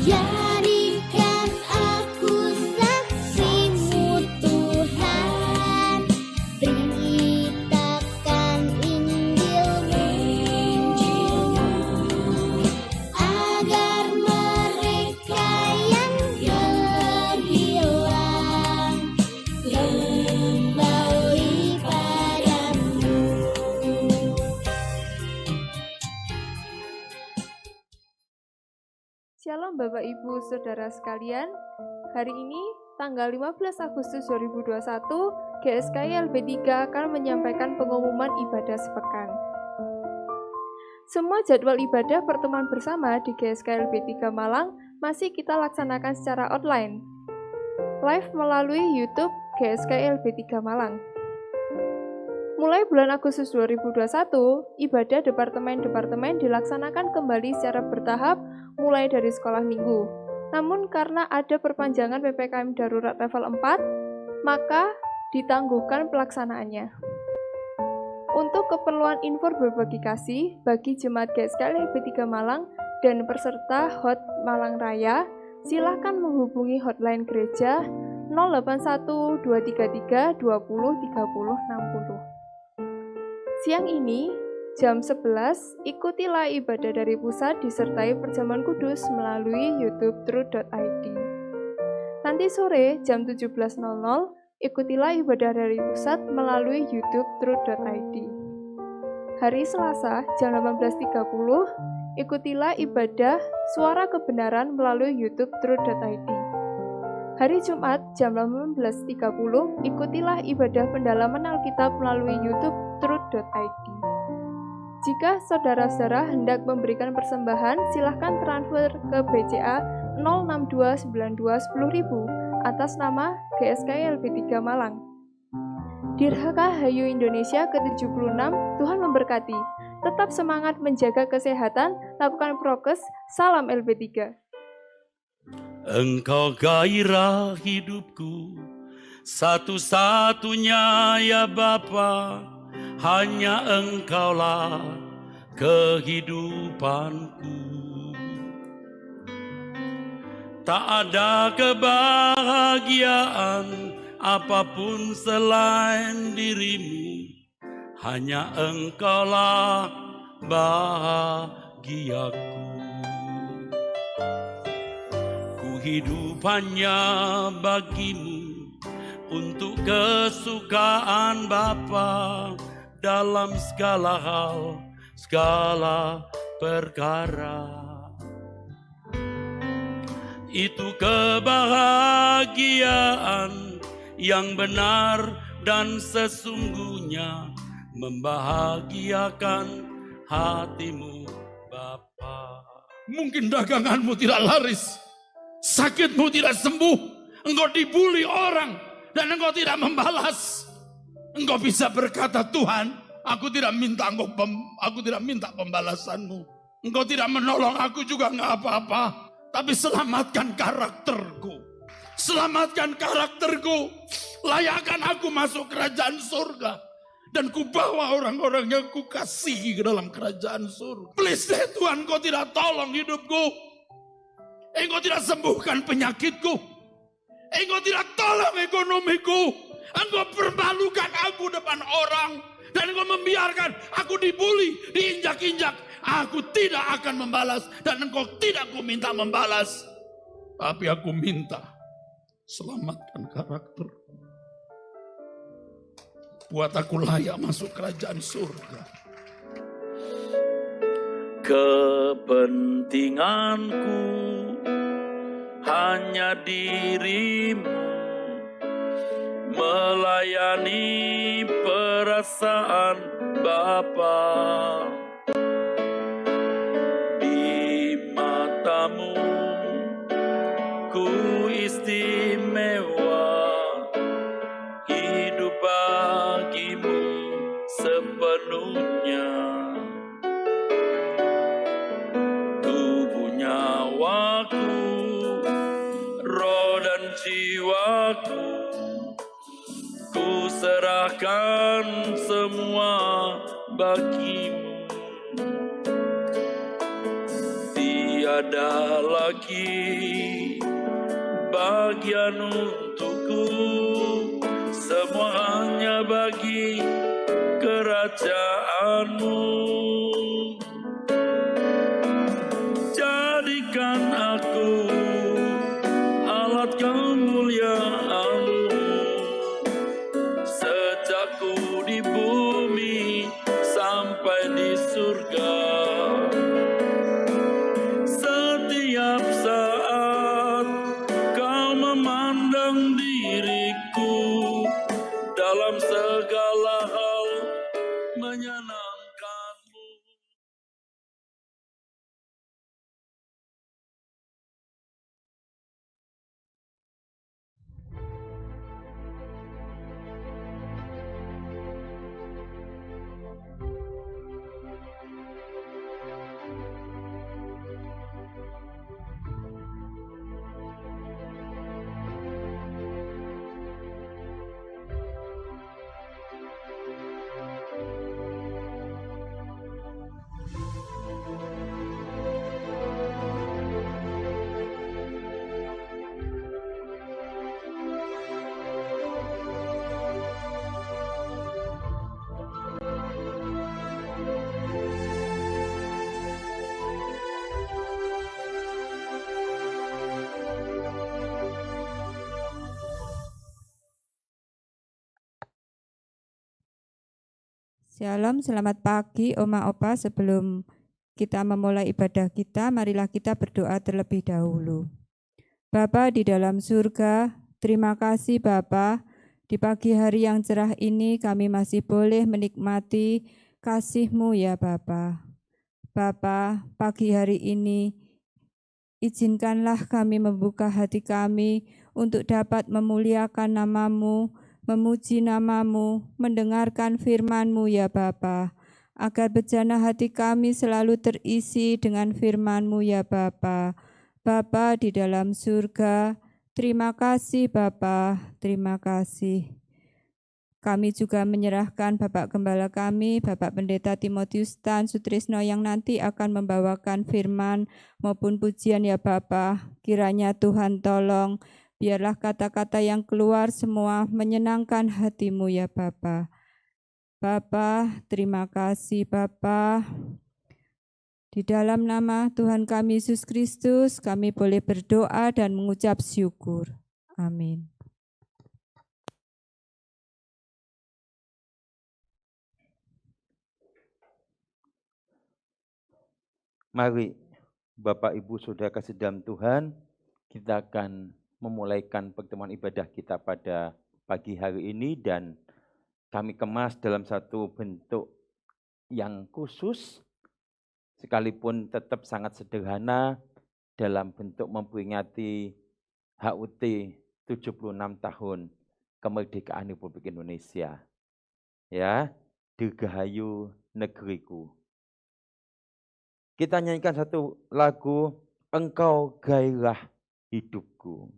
Jadikan aku saksimu Tuhan, beritakan Injil-Mu, agar mereka yang terhilang kembali padamu. Shalom Bapak Ibu Saudara sekalian. Hari ini tanggal 15 Agustus 2021, GSKI LB3 akan menyampaikan pengumuman ibadah sepekan. Semua jadwal ibadah pertemuan bersama di GSKI LB3 Malang masih kita laksanakan secara online, live melalui YouTube GSKI LB3 Malang. Mulai bulan Agustus 2021, ibadah departemen-departemen dilaksanakan kembali secara bertahap mulai dari sekolah minggu. Namun karena ada perpanjangan PPKM darurat level 4, maka ditangguhkan pelaksanaannya. Untuk keperluan info berbagi kasih bagi jemaat GSKI LB3 Malang dan peserta HOT Malang Raya, silakan menghubungi hotline gereja 081 233 20 30 60. Siang ini, jam 11, ikutilah ibadah dari pusat disertai perjamuan kudus melalui YouTube Truth.id. Nanti sore, jam 17.00, ikutilah ibadah dari pusat melalui YouTube Truth.id. Hari Selasa, jam 18.30, ikutilah ibadah Suara Kebenaran melalui YouTube Truth.id. Hari Jumat, jam 18.30, ikutilah ibadah pendalaman Alkitab melalui YouTube Truth.id. Jika saudara-saudara hendak memberikan persembahan, silahkan transfer ke BCA 0629210.000 atas nama GSKI LB3 Malang. Dirhaka Hayu Indonesia ke-76, Tuhan memberkati. Tetap semangat menjaga kesehatan, lakukan prokes, salam LB3. Engkau gairah hidupku, satu-satunya ya Bapa, hanya Engkaulah kehidupanku. Tak ada kebahagiaan apapun selain dirimu, hanya Engkaulah bahagiaku. Hidup hanya bagimu, untuk kesukaan Bapa dalam segala hal, segala perkara. Itu kebahagiaan yang benar dan sesungguhnya membahagiakan hatimu Bapa. Mungkin daganganmu tidak laris, sakitmu tidak sembuh, engkau dibuli orang dan engkau tidak membalas. Engkau bisa berkata, Tuhan, aku tidak minta pembalasanmu. Engkau tidak menolong aku juga nggak apa-apa, tapi selamatkan karakterku. Selamatkan karakterku, layakkan aku masuk kerajaan surga. Dan ku bawa orang-orang yang ku kasihi ke dalam kerajaan surga. Please deh Tuhan, Engkau tidak tolong hidupku. Engkau tidak sembuhkan penyakitku. Engkau tidak tolong ekonomiku. Engkau permalukan aku depan orang. Dan engkau membiarkan aku dibully, diinjak-injak. Aku tidak akan membalas. Dan engkau tidak ku minta membalas. Tapi aku minta, selamatkan karakter. Buat aku layak masuk kerajaan surga. Kepentinganku hanya dirimu, melayani perasaan Bapa. Di matamu ku istimewa, hidup bagimu sepenuhnya. Jiwaku ku serahkan semua bagimu. tiada lagi bagian untukku, semua hanya bagi kerajaanmu. Jadikan aku alat kemuliaan-Mu, sejak ku di bumi sampai di surga. Setiap saat Kau memandang diriku, dalam segala hal menyenangkan-Mu. Shalom, selamat pagi Oma Opa. Sebelum kita memulai ibadah kita, marilah kita berdoa terlebih dahulu. Bapa di dalam surga, terima kasih Bapa, di pagi hari yang cerah ini kami masih boleh menikmati kasih-Mu ya Bapa. Bapa, pagi hari ini izinkanlah kami membuka hati kami untuk dapat memuliakan nama-Mu, memuji nama-Mu, mendengarkan firman-Mu ya Bapa, agar bejana hati kami selalu terisi dengan firman-Mu ya Bapa. Bapa di dalam surga, terima kasih Bapa, terima kasih. Kami juga menyerahkan Bapak Gembala kami, Bapak Pendeta Timotius Tan Sutrisno yang nanti akan membawakan firman maupun pujian ya Bapa. Kiranya Tuhan tolong, biarlah kata-kata yang keluar semua menyenangkan hati-Mu ya Bapa. Bapa, terima kasih Bapa. Di dalam nama Tuhan kami Yesus Kristus, kami boleh berdoa dan mengucap syukur. Amin. Mari Bapak Ibu Saudara kasih dalam Tuhan, kita akan memulaikan pertemuan ibadah kita pada pagi hari ini dan kami kemas dalam satu bentuk yang khusus sekalipun tetap sangat sederhana dalam bentuk memperingati HUT 76 tahun kemerdekaan Republik Indonesia. Ya, dirgahayu negeriku. Kita nyanyikan satu lagu, Engkau Gairah Hidupku.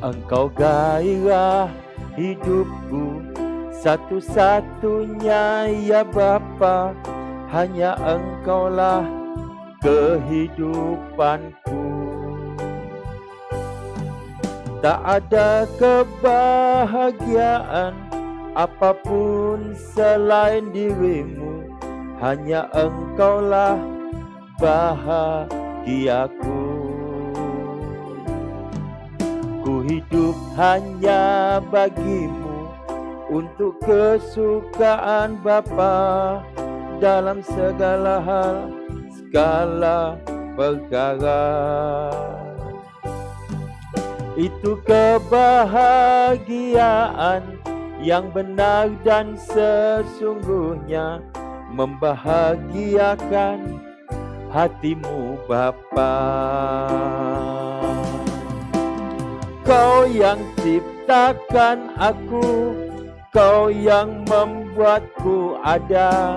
Engkau gairah hidupku, satu-satunya ya Bapa, hanya Engkaulah kehidupanku. Tak ada kebahagiaan apapun selain dirimu, hanya Engkaulah bahagiaku. Ku hidup hanya bagimu, untuk kesukaan Bapa, dalam segala hal, segala perkara. Itu kebahagiaan yang benar dan sesungguhnya, membahagiakan hatimu Bapa. Kau yang ciptakan aku, Kau yang membuatku ada,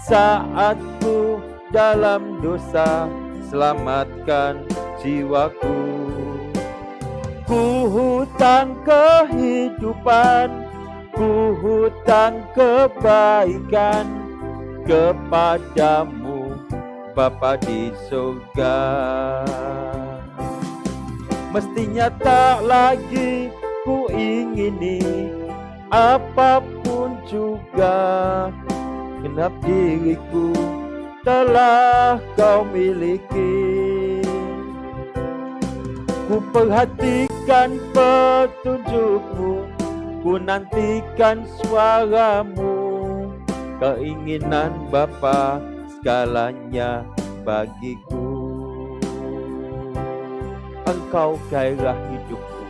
saat ku dalam dosa, selamatkan jiwaku. Ku hutang kehidupan, ku hutang kebaikan kepadamu Bapa di surga. Mestinya tak lagi ku ingini apapun juga, genap diriku telah kau miliki. Ku perhatikan petunjukmu, ku nantikan suaramu, keinginan Bapa segalanya bagiku. Engkau gairah hidupku,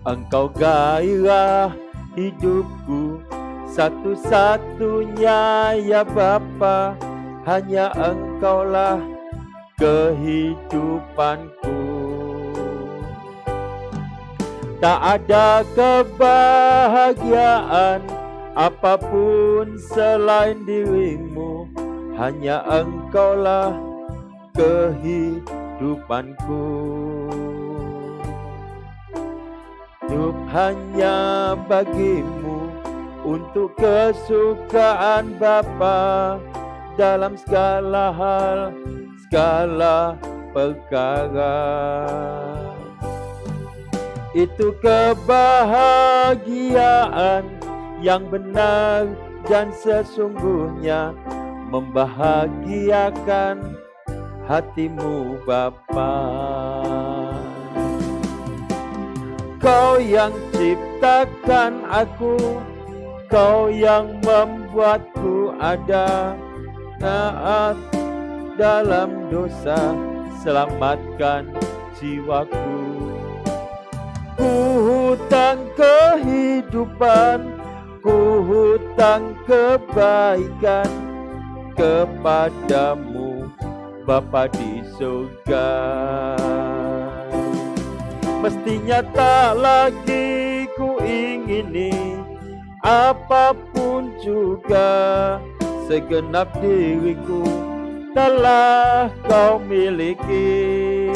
Engkau gairah hidupku, satu-satunya ya Bapa, hanya Engkaulah kehidupanku. Tak ada kebahagiaan apapun selain dirimu, hanya Engkaulah kehidupanku. Hidup hanya bagimu, untuk kesukaan Bapa dalam segala hal, segala perkara. Itu kebahagiaan yang benar dan sesungguhnya, membahagiakan hatimu Bapa. Kau yang ciptakan aku, Kau yang membuatku ada. Taat dalam dosa, selamatkan jiwaku. Ku hutang kehidupan, ku hutang kebaikan kepadamu Bapa di surga. Mestinya tak lagi ku ingini apapun juga, segenap diriku telah kau miliki.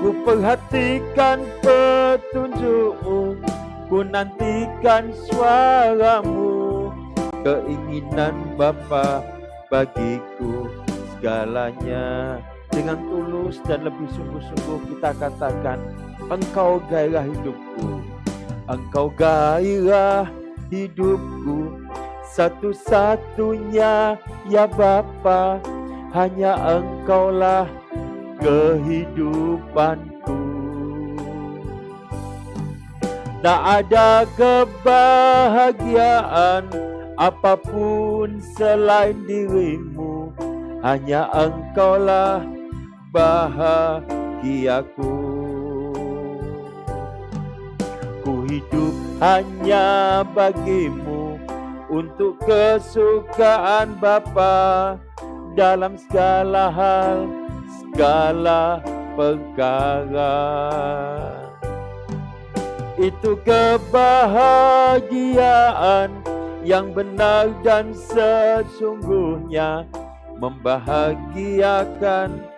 Ku perhatikan petunjukmu, ku nantikan suaramu, keinginan Bapa bagiku segalanya. Dengan tulus dan lebih sungguh-sungguh kita katakan, Engkau gairah hidupku, Engkau gairah hidupku, satu-satunya ya Bapa, hanya Engkaulah kehidupanku. Tak ada kebahagiaan apapun selain dirimu, hanya Engkaulah bahagiaku. Ku hidup hanya bagimu, untuk kesukaan Bapa dalam segala hal, segala perkara. Itu kebahagiaan yang benar dan sesungguhnya, membahagiakan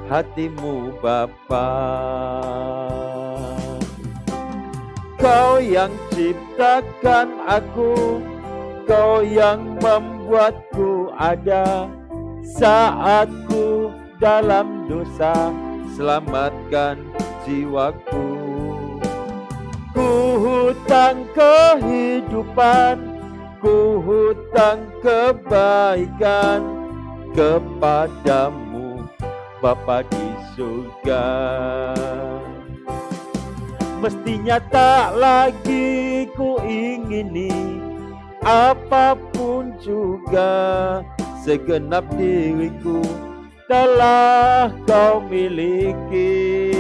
hatimu Bapa. Kau yang ciptakan aku, Kau yang membuatku ada. Saat ku dalam dosa, selamatkan jiwaku. Ku hutang kehidupan, ku hutang kebaikan kepadamu Bapa di surga. Mestinya tak lagi ku ingini apapun juga, segenap diriku telah kau miliki.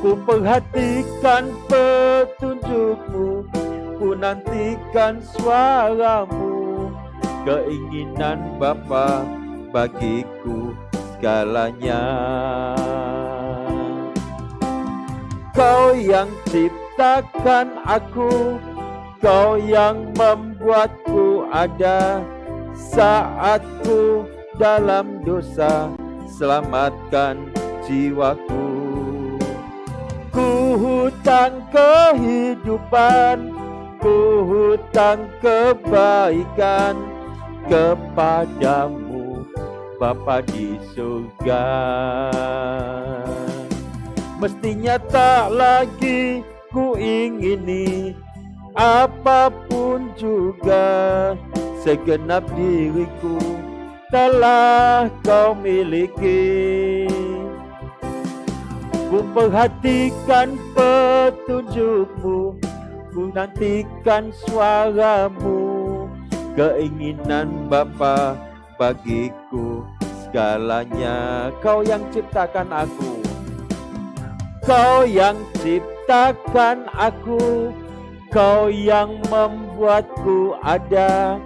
Ku perhatikan petunjukmu, ku nantikan suaramu, keinginan Bapa bagiku segalanya. Kau yang ciptakan aku, Kau yang membuatku ada. Saat ku dalam dosa, selamatkan jiwaku. Ku hutang kehidupan, ku hutang kebaikan kepadamu Bapa di surga. Mestinya tak lagi ku ingini apapun juga, segenap diriku telah kau miliki. Ku perhatikan petunjukmu, ku nantikan suaramu, keinginan Bapa bagiku segalanya. Kau yang ciptakan aku, Kau yang ciptakan aku, Kau yang membuatku ada.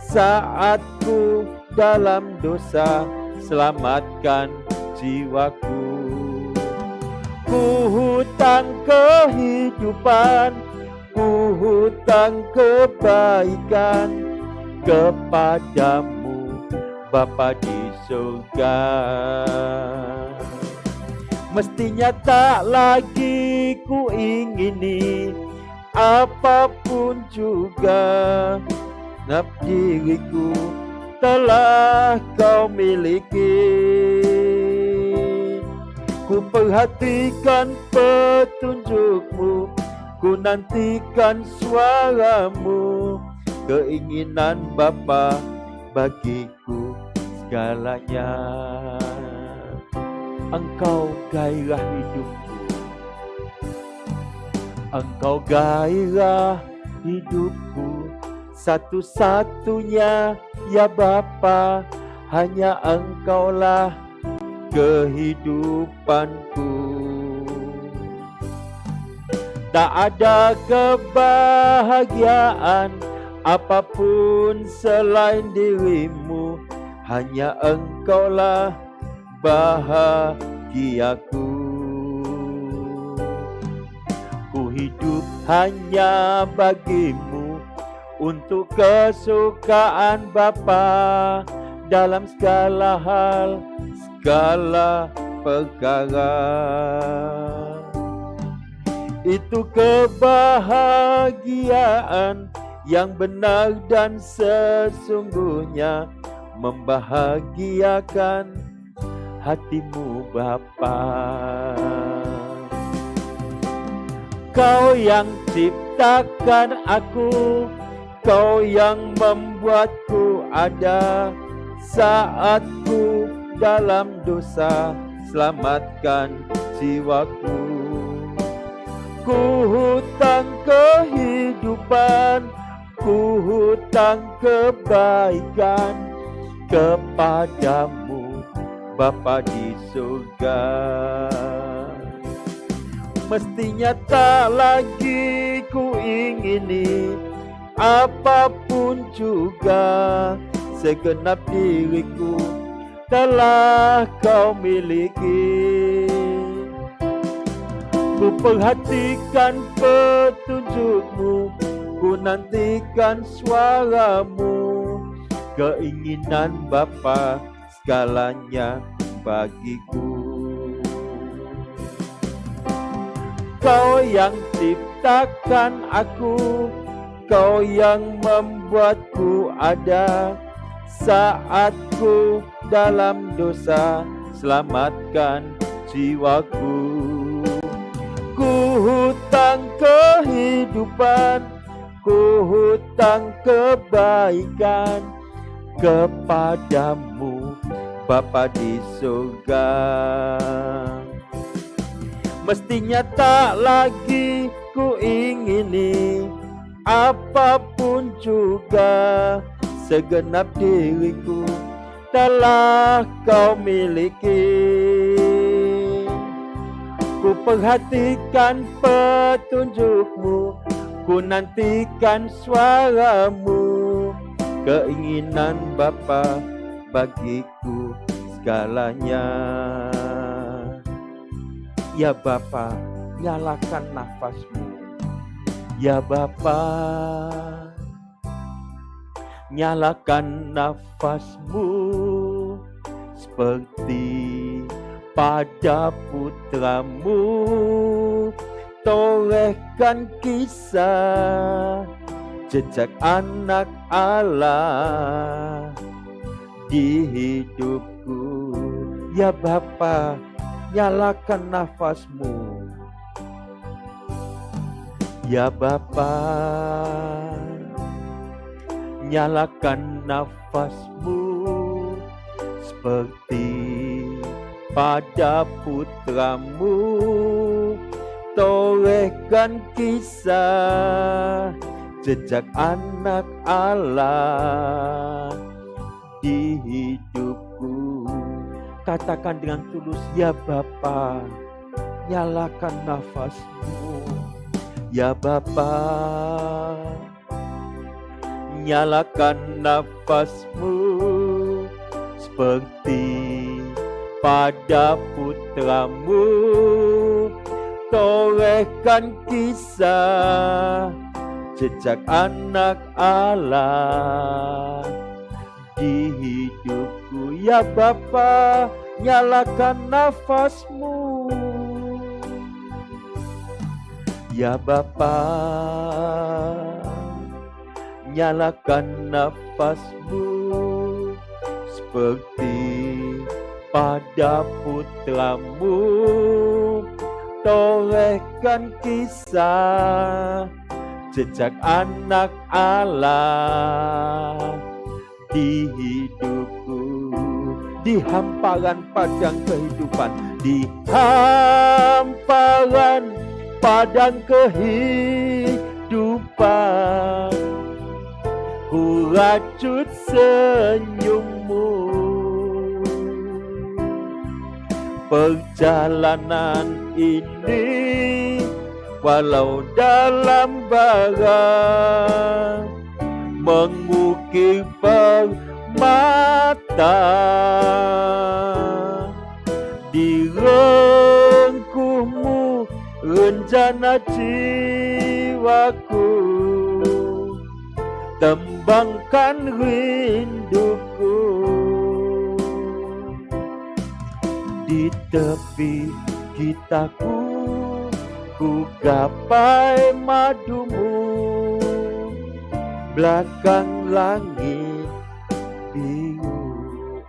Saat ku dalam dosa, selamatkan jiwaku. Ku hutang kehidupan, ku hutang kebaikan kepadamu Bapa di surga. Mestinya tak lagi ku ingini apapun juga, genap diriku telah kau miliki. Ku perhatikan petunjukmu, ku nantikan suaramu, keinginan Bapa bagiku segalanya. Engkau gairah hidupku, Engkau gairah hidupku, satu-satunya ya Bapa, hanya Engkaulah kehidupanku. Tak ada kebahagiaan apapun selain dirimu, hanya Engkaulah bahagiaku. Ku hidup hanya bagimu, untuk kesukaan Bapa dalam segala hal, segala perkara. Itu kebahagiaan yang benar dan sesungguhnya, membahagiakan hatimu Bapa. Kau yang ciptakan aku, Kau yang membuatku ada. Saat ku dalam dosa, selamatkan jiwaku. Ku hutang kehidupan, ku hutang kebaikan kepadamu Bapa di surga. Mestinya tak lagi ku ingini apapun juga, segenap diriku telah kau miliki. Ku perhatikan petunjukmu, ku nantikan suaramu, keinginan Bapa segalanya bagiku. Kau yang ciptakan aku, Kau yang membuatku ada. Saat ku dalam dosa, selamatkan jiwaku. Ku hutang kehidupan, ku hutang kebaikan kepadamu Bapa di surga. Mestinya tak lagi ku ingini apapun juga, segenap diriku telah kau miliki. Ku perhatikan petunjukmu, ku nantikan suaramu, keinginan Bapa bagiku segalanya. Ya Bapa, nyalakan nafasmu. Ya Bapa, nyalakan nafasmu seperti pada putramu, torehkan kisah jejak anak Allah di hidupku. Ya Bapa, nyalakan nafasmu. Ya Bapa, nyalakan nafasmu seperti pada putramu, torehkan kisah jejak anak Allah di hidupku. Katakan dengan tulus, ya Bapa, nyalakan nafasmu. Ya Bapa, nyalakan nafasmu seperti pada putramu, torehkan kisah jejak anak Allah di hidupku. Ya Bapa, nyalakan nafasmu. Ya Bapa, nyalakan nafasmu seperti pada putramu, torehkan kisah jejak anak Allah di hidupku. Di hamparan padang kehidupan, di hamparan padang kehidupan, ku rajut senyummu. Perjalanan ini walau dalam bara, mengukir permata di rengkuhmu, rencana jiwaku, tembangkan rinduku. Di tepi gitaku, ku gapai madumu, belakang langit biru.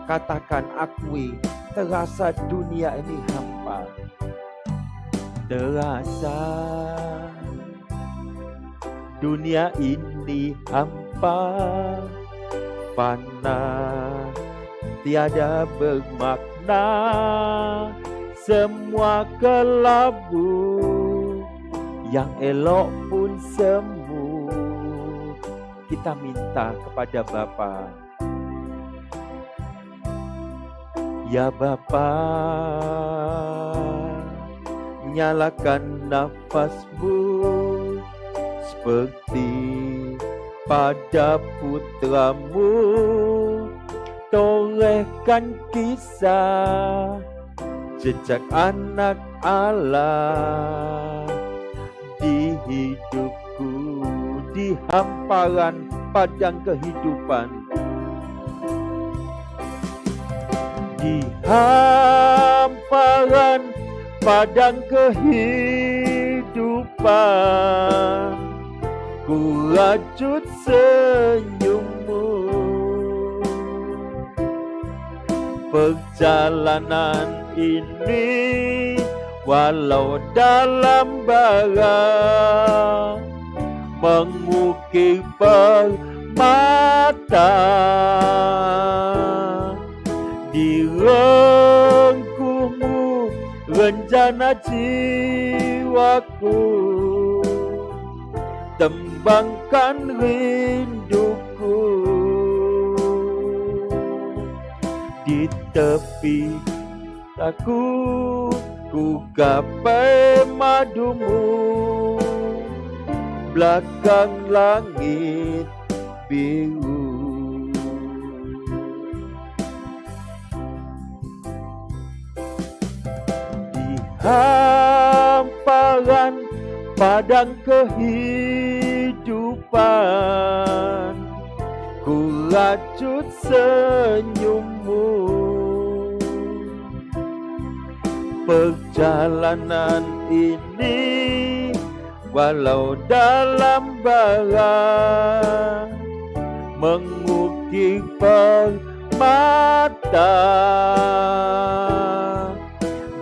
Katakan, akui, terasa dunia ini hampa. Terasa dunia ini hampa, fana, tiada bermakna, semua kelabu, yang elok pun semu. Kita minta kepada Bapa. Ya Bapa, nyalakan nafasmu seperti pada putramu, torehkan kisah jejak anak Allah di hidupku. Di hamparan padang kehidupan, di hamparan padang kehidupan, ku rajut senyummu. Perjalanan ini walau dalam bara, mengukir permata di rengkuhmu, rencana jiwaku, tembangkan rinduku. Di tepi aku, ku gapai madumu, belakang langit biru. Di hamparan padang kehidupan, ku rajut senyummu. perjalanan ini, walau dalam bara mengukir permata,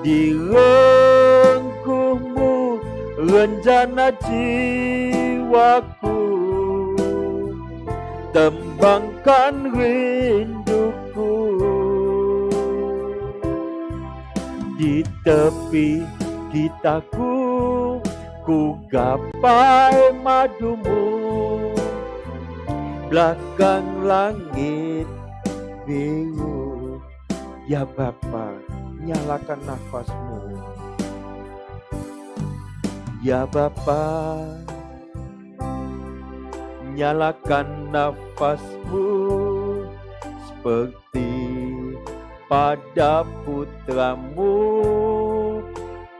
di rengkuhmu rencana jiwaku, tembangkan rinduku. Di tepi gitaku ku gapai madumu, belakang langit biru. Ya Bapa, nyalakan nafasmu. Ya Bapa, nyalakan nafasmu seperti pada putramu.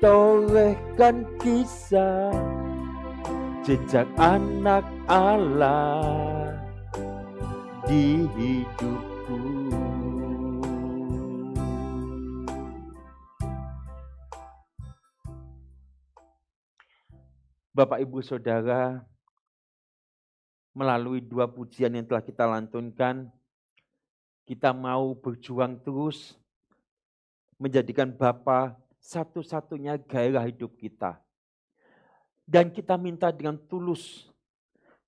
Torehkan kisah jejak anak Allah di hidupku. Bapak, Ibu, Saudara, melalui 2 pujian yang telah kita lantunkan, kita mau berjuang terus menjadikan Bapa satu-satunya gairah hidup kita. Dan kita minta dengan tulus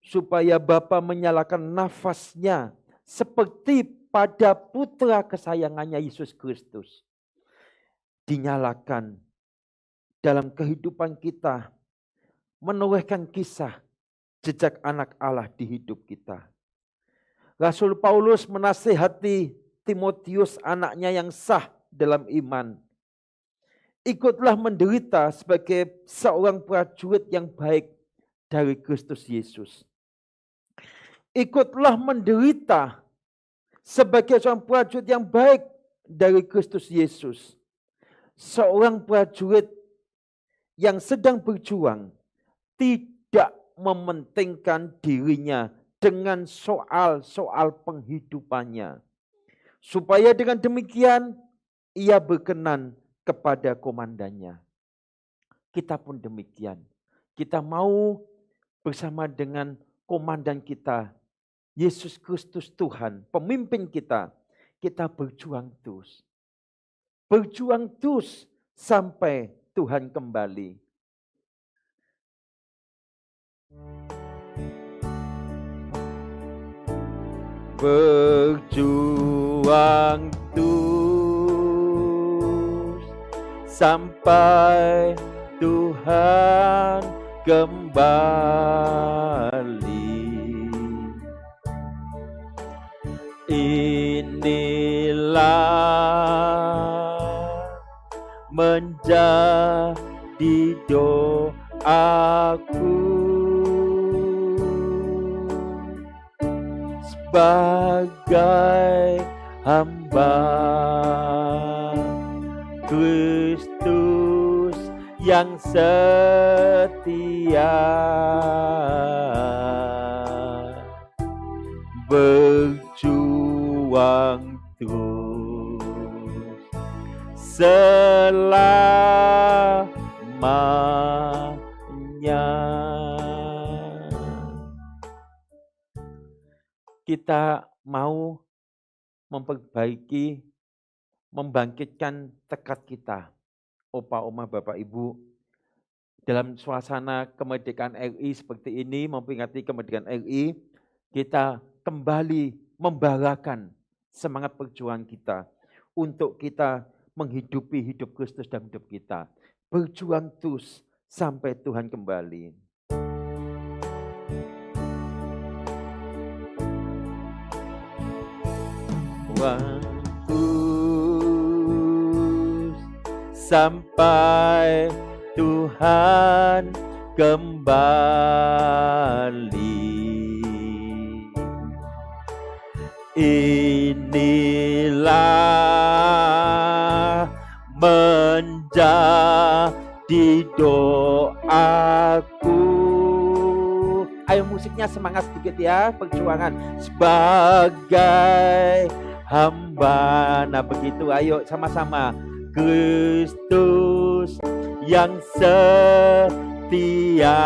supaya Bapa menyalakan nafasnya seperti pada putra kesayangannya Yesus Kristus. Dinyalakan dalam kehidupan kita, menorehkan kisah jejak anak Allah di hidup kita. Rasul Paulus menasihati Timotius, anaknya yang sah dalam iman. Ikutlah menderita sebagai seorang prajurit yang baik dari Kristus Yesus. Ikutlah menderita sebagai seorang prajurit yang baik dari Kristus Yesus. Seorang prajurit yang sedang berjuang, tidak mementingkan dirinya dengan soal-soal penghidupannya. Supaya dengan demikian ia berkenan kepada komandannya. Kita pun demikian. Kita mau bersama dengan komandan kita, Yesus Kristus Tuhan, pemimpin kita. Kita berjuang terus. Berjuang terus sampai Tuhan kembali. Berjuang terus sampai Tuhan kembali. Inilah menjadi doaku sebagai hamba Kristus yang setia, berjuang terus selamanya. Kita mau memperbaiki, membangkitkan tekad kita, Opa, Oma, Bapak, Ibu, dalam suasana kemerdekaan RI seperti ini, memperingati kemerdekaan RI, kita kembali membarakan semangat perjuangan kita untuk kita menghidupi hidup Kristus dalam hidup kita. Berjuang terus sampai Tuhan kembali. Terus sampai Tuhan kembali. Inilah menjadi doaku. Ayo musiknya semangat sedikit ya, perjuangan sebagai hamba. Nah begitu, ayo sama-sama. Kristus yang setia,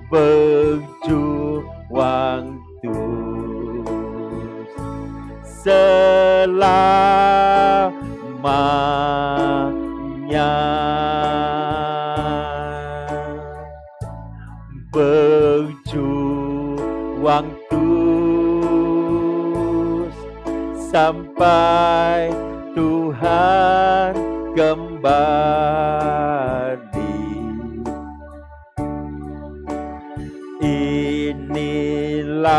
berjuang terus selamanya, berjuang terus sampai Tuhan kembali. Inilah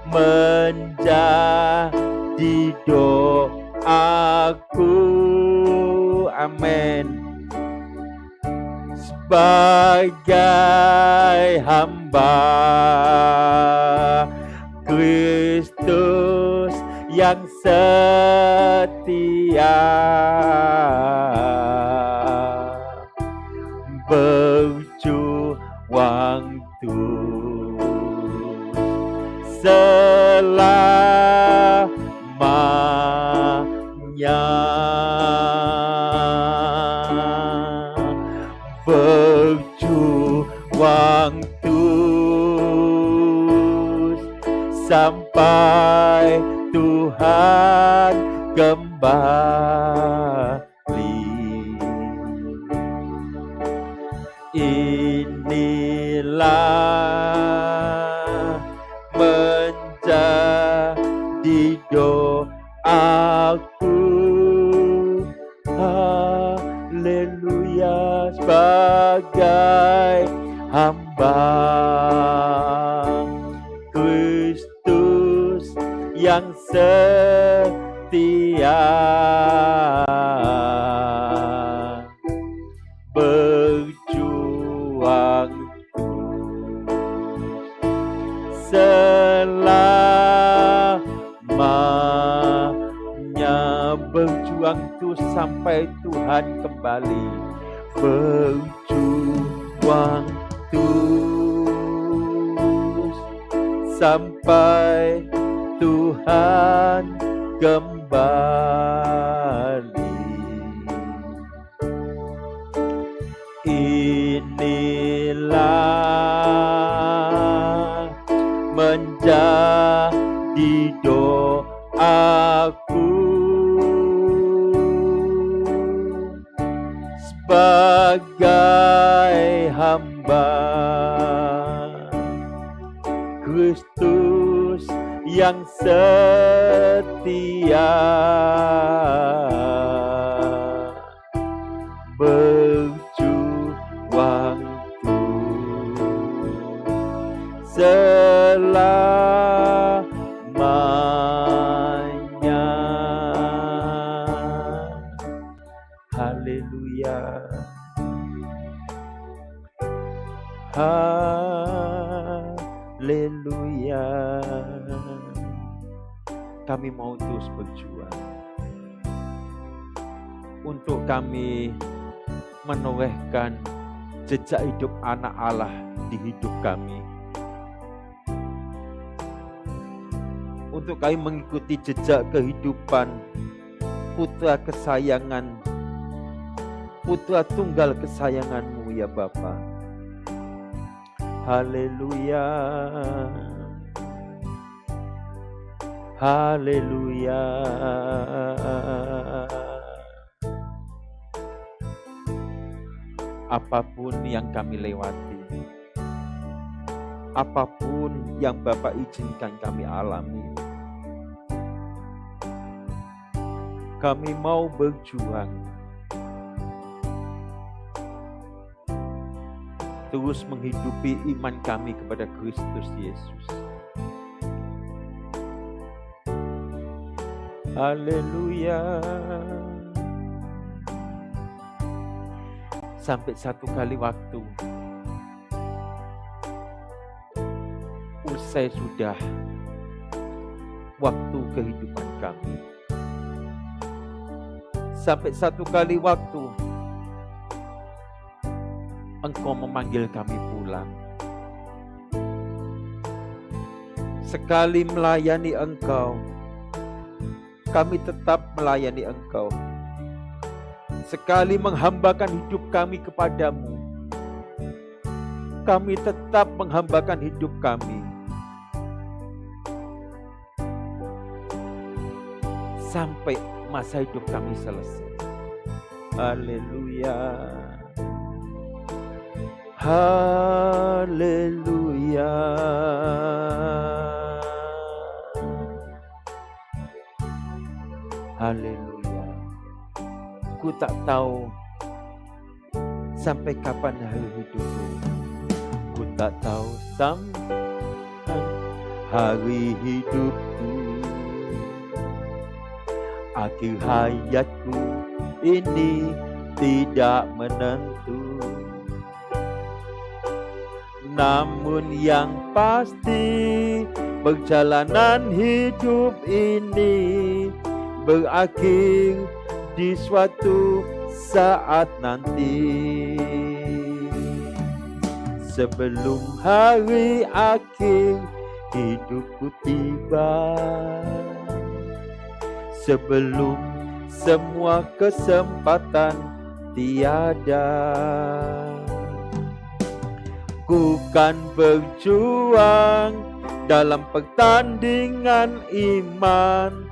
menjadi doaku, amin, sebagai hamba Kristus yang setia, berjuang terus selamanya, berjuang terus sampai Tuhan kembali. Inilah menjadi doaku, haleluya, sebagai hamba Kristus yang setia, berjuang selamanya, berjuang terus sampai Tuhan kembali, berjuang terus sampai Tuhan kembali. Inilah menjadi doaku sebagai hamba Kristus yang setia, berjuang terus selamanya. Haleluya, haleluya. Kami mau terus berjuang untuk kami menorehkan jejak hidup anak Allah di hidup kami, untuk kami mengikuti jejak kehidupan putra kesayangan, putra tunggal kesayangan-Mu ya Bapa. Haleluya, haleluya. Apapun yang kami lewati, apapun yang Bapak izinkan kami alami, kami mau berjuang terus menghidupi iman kami kepada Kristus Yesus. Haleluya. Sampai satu kali waktu, usai sudah waktu kehidupan kami, sampai satu kali waktu Engkau memanggil kami pulang. Sekali melayani Engkau, kami tetap melayani Engkau. Sekali menghambakan hidup kami kepadamu, kami tetap menghambakan hidup kami sampai masa hidup kami selesai. Haleluya. Haleluya. Haleluya. Ku tak tahu sampai kapan hari hidupku. Ku tak tahu sampai hari hidupku. Akhir hayatku ini tidak menentu. Namun yang pasti perjalanan hidup ini berakhir di suatu saat nanti. Sebelum hari akhir hidupku tiba, sebelum semua kesempatan tiada, ku kan berjuang dalam pertandingan iman,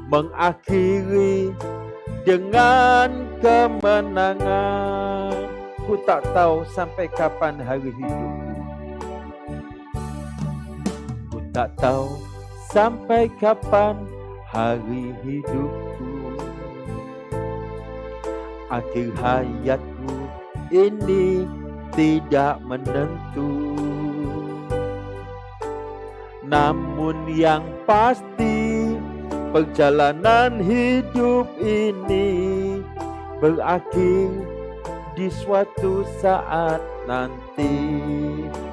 mengakhiri dengan kemenangan. Ku tak tahu sampai kapan hari hidupku. Ku tak tahu sampai kapan hari hidupku. Akhir hayatku ini tidak menentu. Namun yang pasti perjalanan hidup ini berakhir di suatu saat nanti.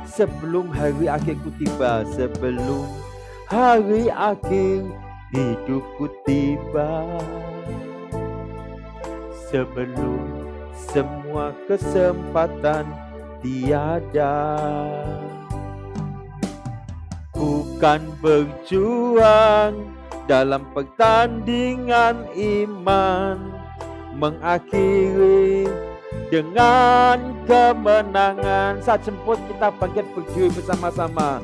Sebelum hari akhirku tiba, sebelum hari akhir hidupku tiba, sebelum semua kesempatan tiada, ku kan berjuang dalam pertandingan iman, mengakhiri dengan kemenangan. Saat jemput kita bangkit berdiri bersama-sama.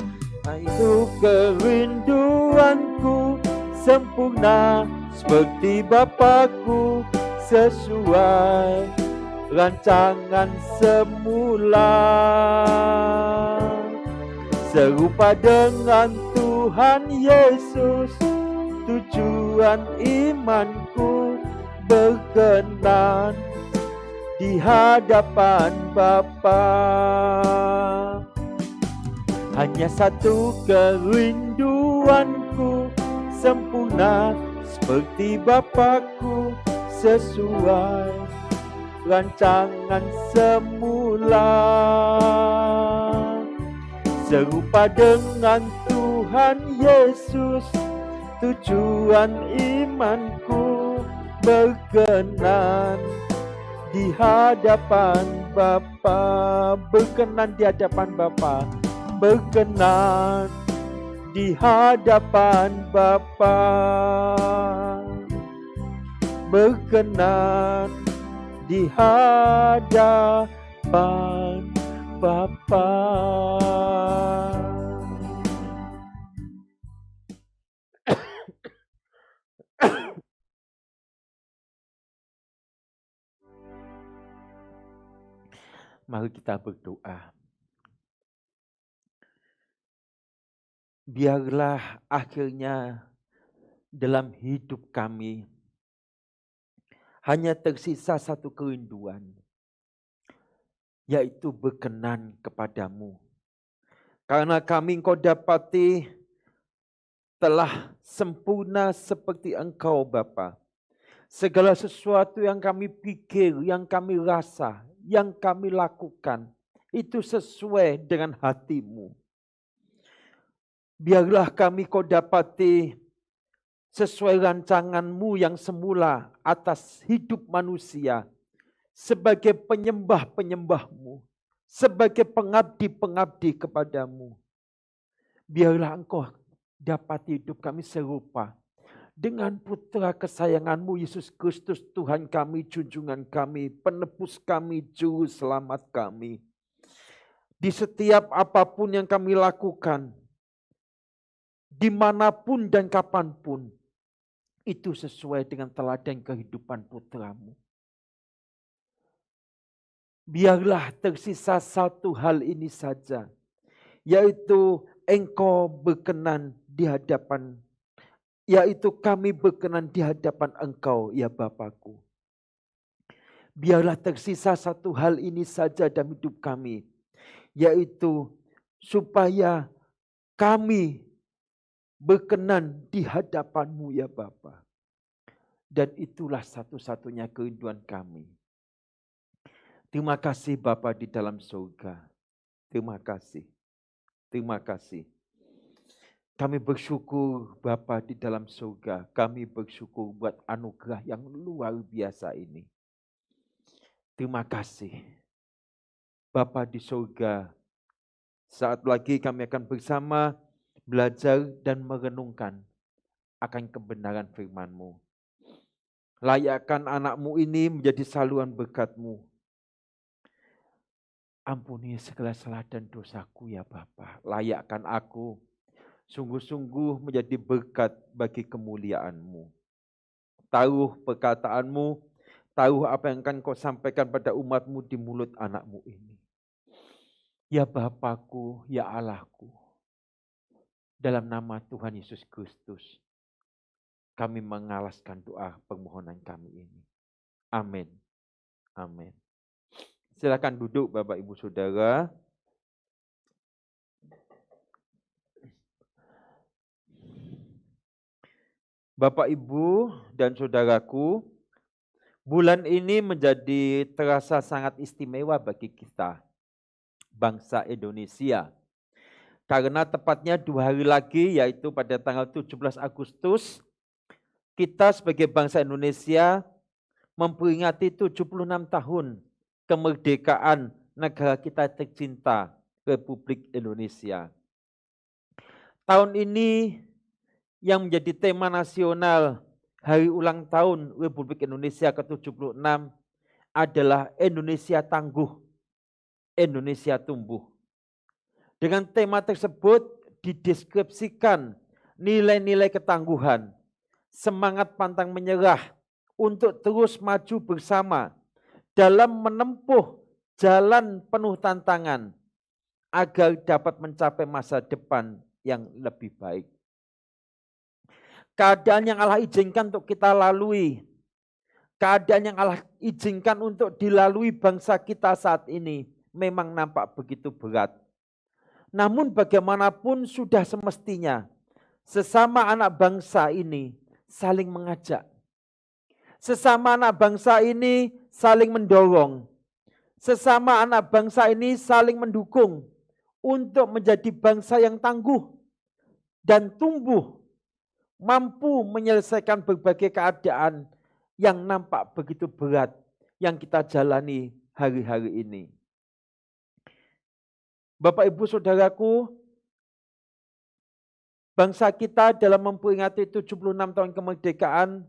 Itu kerinduanku sempurna seperti Bapakku, sesuai rancangan semula, serupa dengan Tuhan Yesus. Tujuan imanku berkenan di hadapan Bapa. Hanya satu kerinduanku, sempurna seperti Bapakku, sesuai rancangan semula, serupa dengan Tuhan Yesus. Tujuan imanku berkenan di hadapan Bapa, berkenan di hadapan Bapa, berkenan di hadapan Bapa, berkenan di hadapan Bapa. Mari kita berdoa. Biarlah akhirnya dalam hidup kami hanya tersisa satu kerinduan, yaitu berkenan kepadamu. Karena kami Engkau dapati telah sempurna seperti Engkau Bapa. Segala sesuatu yang kami pikir, yang kami rasa, yang kami lakukan, itu sesuai dengan hati-Mu. Biarlah kami Kau dapati sesuai rancangan-Mu yang semula atas hidup manusia, sebagai penyembah-penyembah-Mu, sebagai pengabdi-pengabdi kepadamu. Biarlah Engkau dapati hidup kami serupa dengan putra kesayangan-Mu Yesus Kristus, Tuhan kami, junjungan kami, penebus kami, juru selamat kami. Di setiap apapun yang kami lakukan, dimanapun dan kapanpun, itu sesuai dengan teladan kehidupan putra-Mu. Biarlah tersisa satu hal ini saja, yaitu Engkau berkenan di hadapan, yaitu kami berkenan di hadapan Engkau, ya Bapakku. Biarlah tersisa satu hal ini saja dalam hidup kami, yaitu supaya kami berkenan di hadapan-Mu, ya Bapa. Dan itulah satu-satunya kerinduan kami. Terima kasih Bapa di dalam surga. Terima kasih. Terima kasih. Kami bersyukur Bapa di dalam surga. Kami bersyukur buat anugerah yang luar biasa ini. Terima kasih. Bapa di surga, saat lagi kami akan bersama belajar dan merenungkan akan kebenaran firman-Mu. Layakkan anak-Mu ini menjadi saluran berkat-Mu. Ampuni segala salah dan dosaku ya Bapa. Layakkan aku sungguh-sungguh menjadi berkat bagi kemuliaan-Mu. Taruh perkataan-Mu, taruh apa yang akan Kau sampaikan pada umat-Mu di mulut anak-Mu ini. Ya Bapakku, ya Allahku, dalam nama Tuhan Yesus Kristus, kami mengalaskan doa permohonan kami ini. Amin. Amin. Silakan duduk Bapak Ibu Saudara. Bapak Ibu dan Saudaraku, bulan ini menjadi terasa sangat istimewa bagi kita, bangsa Indonesia. Karena tepatnya 2 hari lagi, yaitu pada tanggal 17 Agustus, kita sebagai bangsa Indonesia memperingati 76 tahun kemerdekaan negara kita tercinta, Republik Indonesia. Tahun ini yang menjadi tema nasional Hari Ulang Tahun Republik Indonesia ke-76 adalah Indonesia Tangguh, Indonesia Tumbuh. Dengan tema tersebut dideskripsikan nilai-nilai ketangguhan, semangat pantang menyerah untuk terus maju bersama dalam menempuh jalan penuh tantangan agar dapat mencapai masa depan yang lebih baik. Keadaan yang Allah izinkan untuk kita lalui, keadaan yang Allah izinkan untuk dilalui bangsa kita saat ini memang nampak begitu berat. Namun bagaimanapun sudah semestinya sesama anak bangsa ini saling mengajak. Sesama anak bangsa ini saling mendorong. Sesama anak bangsa ini saling mendukung untuk menjadi bangsa yang tangguh dan tumbuh, mampu menyelesaikan berbagai keadaan yang nampak begitu berat yang kita jalani hari-hari ini. Bapak Ibu Saudaraku, bangsa kita dalam memperingati 76 tahun kemerdekaan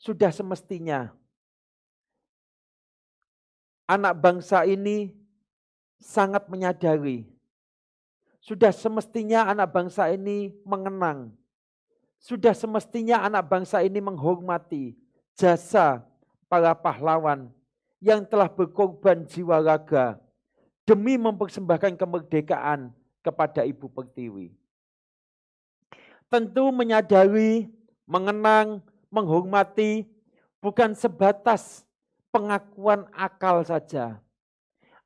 sudah semestinya anak bangsa ini sangat menyadari, sudah semestinya anak bangsa ini mengenang, sudah semestinya anak bangsa ini menghormati jasa para pahlawan yang telah berkorban jiwa raga demi mempersembahkan kemerdekaan kepada Ibu Pertiwi. Tentu menyadari, mengenang, menghormati bukan sebatas pengakuan akal saja,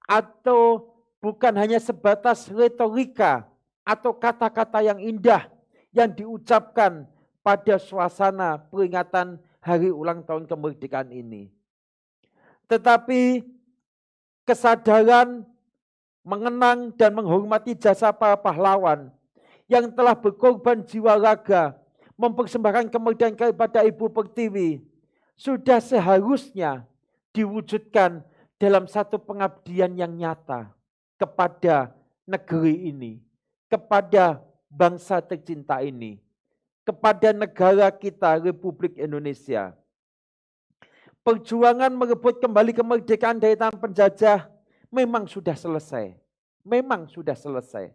atau bukan hanya sebatas retorika atau kata-kata yang indah yang diucapkan pada suasana peringatan hari ulang tahun kemerdekaan ini. Tetapi kesadaran mengenang dan menghormati jasa para pahlawan yang telah berkorban jiwa raga mempersembahkan kemerdekaan kepada Ibu Pertiwi sudah seharusnya diwujudkan dalam satu pengabdian yang nyata kepada negeri ini, kepada bangsa tercinta ini. kepada negara kita, Republik Indonesia. Perjuangan merebut kembali kemerdekaan dari tangan penjajah memang sudah selesai. Memang sudah selesai.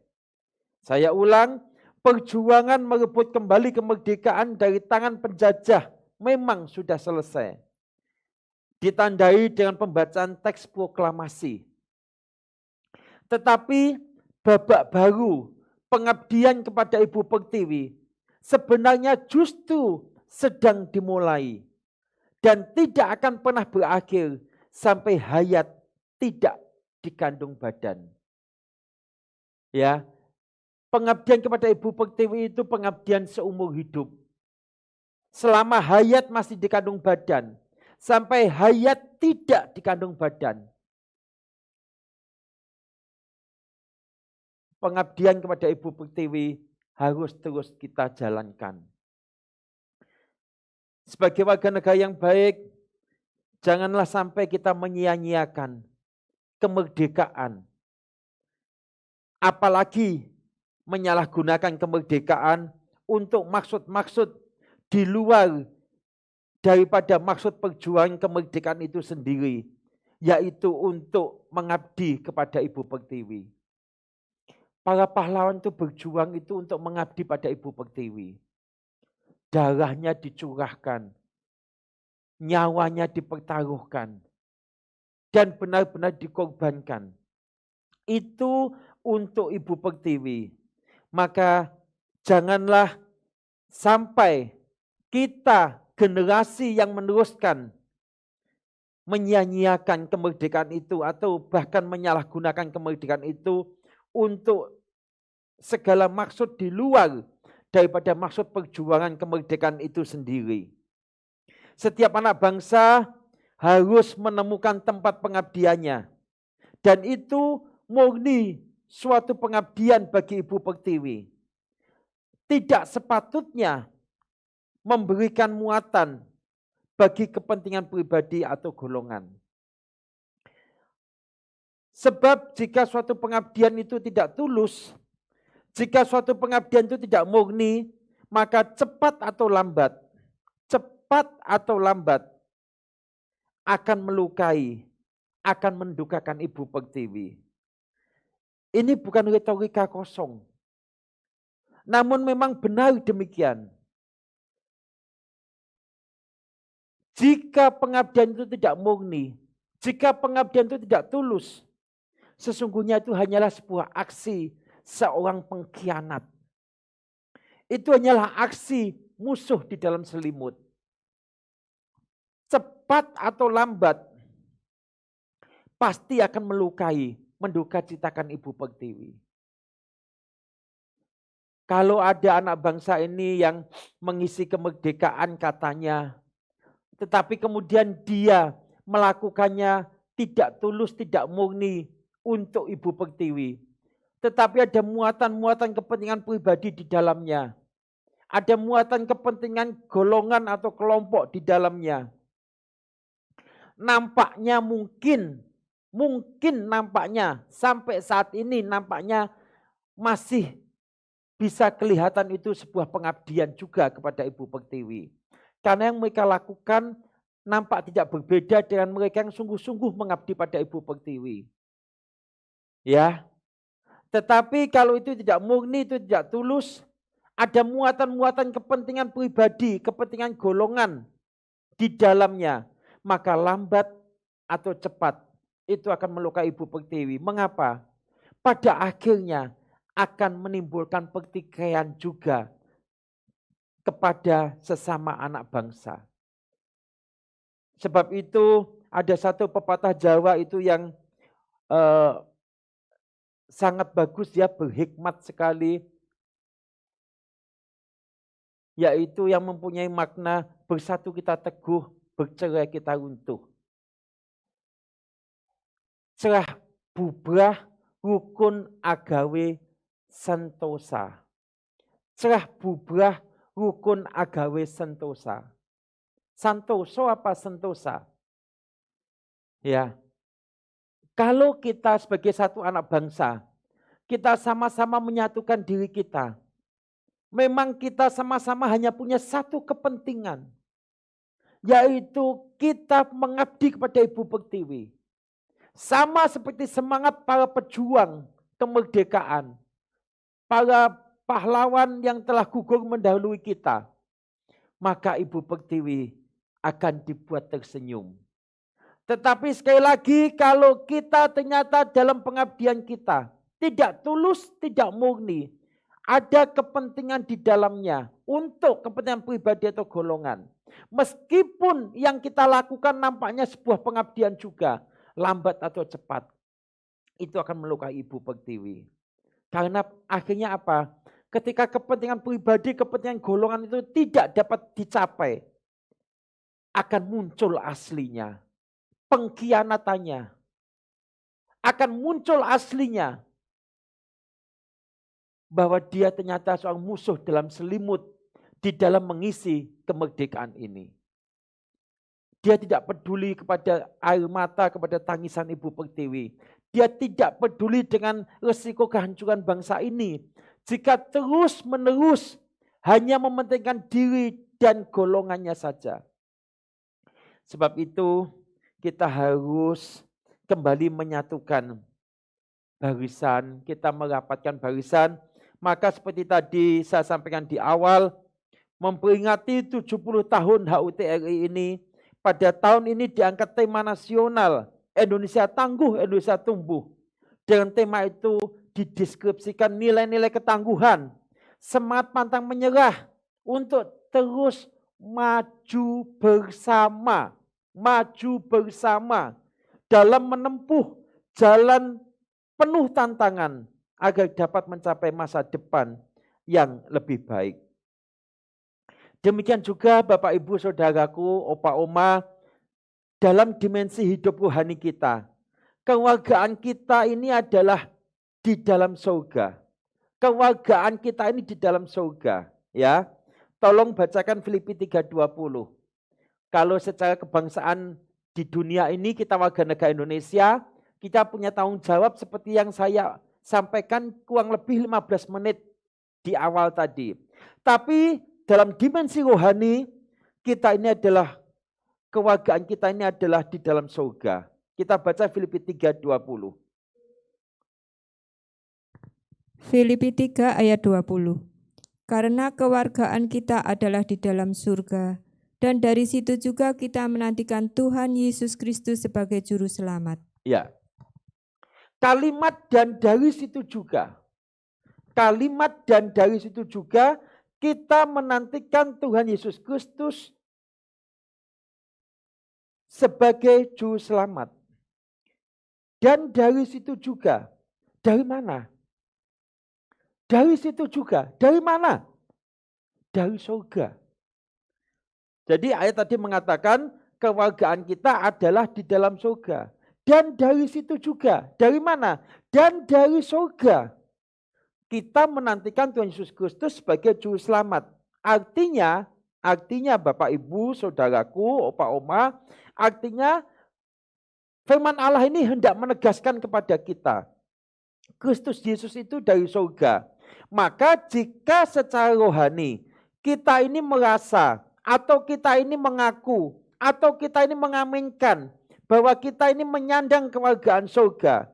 Saya ulang, perjuangan merebut kembali kemerdekaan dari tangan penjajah memang sudah selesai. Ditandai dengan pembacaan teks proklamasi. Tetapi babak baru pengabdian kepada Ibu Pertiwi sebenarnya justru sedang dimulai dan tidak akan pernah berakhir sampai hayat tidak dikandung badan. Ya, pengabdian kepada Ibu Pertiwi itu pengabdian seumur hidup. Selama hayat masih dikandung badan, sampai hayat tidak dikandung badan. Pengabdian kepada Ibu Pertiwi harus terus kita jalankan. Sebagai warga negara yang baik, janganlah sampai kita menyia-nyiakan kemerdekaan. Apalagi menyalahgunakan kemerdekaan untuk maksud-maksud di luar daripada maksud perjuangan kemerdekaan itu sendiri, yaitu untuk mengabdi kepada Ibu Pertiwi. Para pahlawan itu berjuang itu untuk mengabdi pada Ibu Pertiwi. Darahnya dicurahkan, nyawanya dipertaruhkan, dan benar-benar dikorbankan. Itu untuk Ibu Pertiwi. Maka janganlah sampai kita generasi yang meneruskan menyia-nyiakan kemerdekaan itu atau bahkan menyalahgunakan kemerdekaan itu untuk segala maksud di luar daripada maksud perjuangan kemerdekaan itu sendiri. Setiap anak bangsa harus menemukan tempat pengabdiannya. Dan itu murni suatu pengabdian bagi Ibu Pertiwi. Tidak sepatutnya memberikan muatan bagi kepentingan pribadi atau golongan. Sebab jika suatu pengabdian itu tidak tulus, jika suatu pengabdian itu tidak murni, maka cepat atau lambat akan melukai, akan mendukakan Ibu Pertiwi. Ini bukan retorika kosong. Namun memang benar demikian. Jika pengabdian itu tidak murni, jika pengabdian itu tidak tulus, sesungguhnya itu hanyalah sebuah aksi seorang pengkhianat. Itu hanyalah aksi musuh di dalam selimut. Cepat atau lambat pasti akan melukai, mendukacitakan Ibu Pertiwi. Kalau ada anak bangsa ini yang mengisi kemerdekaan katanya, tetapi kemudian dia melakukannya tidak tulus, tidak murni untuk Ibu Pertiwi. Tetapi ada muatan-muatan kepentingan pribadi di dalamnya. Ada muatan kepentingan golongan atau kelompok di dalamnya. Nampaknya mungkin nampaknya sampai saat ini nampaknya masih bisa kelihatan itu sebuah pengabdian juga kepada Ibu Pertiwi. Karena yang mereka lakukan nampak tidak berbeda dengan mereka yang sungguh-sungguh mengabdi pada Ibu Pertiwi. Ya, tetapi kalau itu tidak murni, itu tidak tulus, ada muatan-muatan kepentingan pribadi, kepentingan golongan di dalamnya, maka lambat atau cepat itu akan melukai Ibu Pertiwi. Mengapa? Pada akhirnya akan menimbulkan pertikaian juga kepada sesama anak bangsa. Sebab itu ada satu pepatah Jawa itu yang sangat bagus, ya, berhikmat sekali, yaitu yang mempunyai makna bersatu kita teguh, bercerai kita runtuh. Cerah bubrah rukun agawe sentosa. Cerah bubrah rukun agawe sentosa. Santoso apa sentosa? Ya. Kalau kita sebagai satu anak bangsa, kita sama-sama menyatukan diri kita. memang kita sama-sama hanya punya satu kepentingan, yaitu kita mengabdi kepada Ibu Pertiwi. Sama seperti semangat para pejuang kemerdekaan, para pahlawan yang telah gugur mendahului kita, maka Ibu Pertiwi akan dibuat tersenyum. Tetapi sekali lagi, kalau kita ternyata dalam pengabdian kita tidak tulus, tidak murni, ada kepentingan di dalamnya untuk kepentingan pribadi atau golongan. Meskipun yang kita lakukan nampaknya sebuah pengabdian juga, lambat atau cepat, itu akan melukai Ibu Pertiwi. Karena akhirnya apa? Ketika kepentingan pribadi, kepentingan golongan itu tidak dapat dicapai, akan muncul aslinya, pengkhianatannya. Akan muncul aslinya, bahwa dia ternyata seorang musuh dalam selimut di dalam mengisi kemerdekaan ini. Dia tidak peduli kepada air mata, kepada tangisan Ibu Pertiwi. Dia tidak peduli dengan resiko kehancuran bangsa ini. Jika terus-menerus hanya mementingkan diri dan golongannya saja. Sebab itu kita harus kembali menyatukan barisan, kita merapatkan barisan. Maka seperti tadi saya sampaikan di awal, memperingati 70 tahun HUT RI ini, pada tahun ini diangkat tema nasional, Indonesia Tangguh, Indonesia Tumbuh. Dengan tema itu dideskripsikan nilai-nilai ketangguhan, semangat pantang menyerah untuk terus maju bersama dalam menempuh jalan penuh tantangan agar dapat mencapai masa depan yang lebih baik. Demikian juga Bapak Ibu Saudaraku, Opa Oma, dalam dimensi hidup rohani kita. Kewargaan kita ini adalah di dalam surga. Kewargaan kita ini di dalam surga. Ya, tolong bacakan Filipi 3:20. Kalau secara kebangsaan di dunia ini kita warga negara Indonesia, kita punya tanggung jawab seperti yang saya sampaikan kurang lebih 15 menit di awal tadi. Tapi dalam dimensi rohani, kita ini adalah, kewargaan kita ini adalah di dalam surga. Kita baca Filipi 3:20. Filipi 3 ayat 20. Karena kewargaan kita adalah di dalam surga, dan dari situ juga kita menantikan Tuhan Yesus Kristus sebagai juru selamat. Ya. Kalimat dan dari situ juga. Kalimat dan dari situ juga kita menantikan Tuhan Yesus Kristus sebagai juru selamat. Dan dari situ juga. Dari mana? Dari situ juga. Dari mana? Dari surga. Jadi ayat tadi mengatakan kewargaan kita adalah di dalam surga. Dan dari situ juga. Dari mana? Dan dari surga. Kita menantikan Tuhan Yesus Kristus sebagai juru selamat. Artinya Bapak Ibu, Saudaraku, Opa Oma, artinya firman Allah ini hendak menegaskan kepada kita. Kristus Yesus itu dari surga. Maka jika secara rohani kita ini merasa, atau kita ini mengaku, atau kita ini mengaminkan bahwa kita ini menyandang kewargaan surga,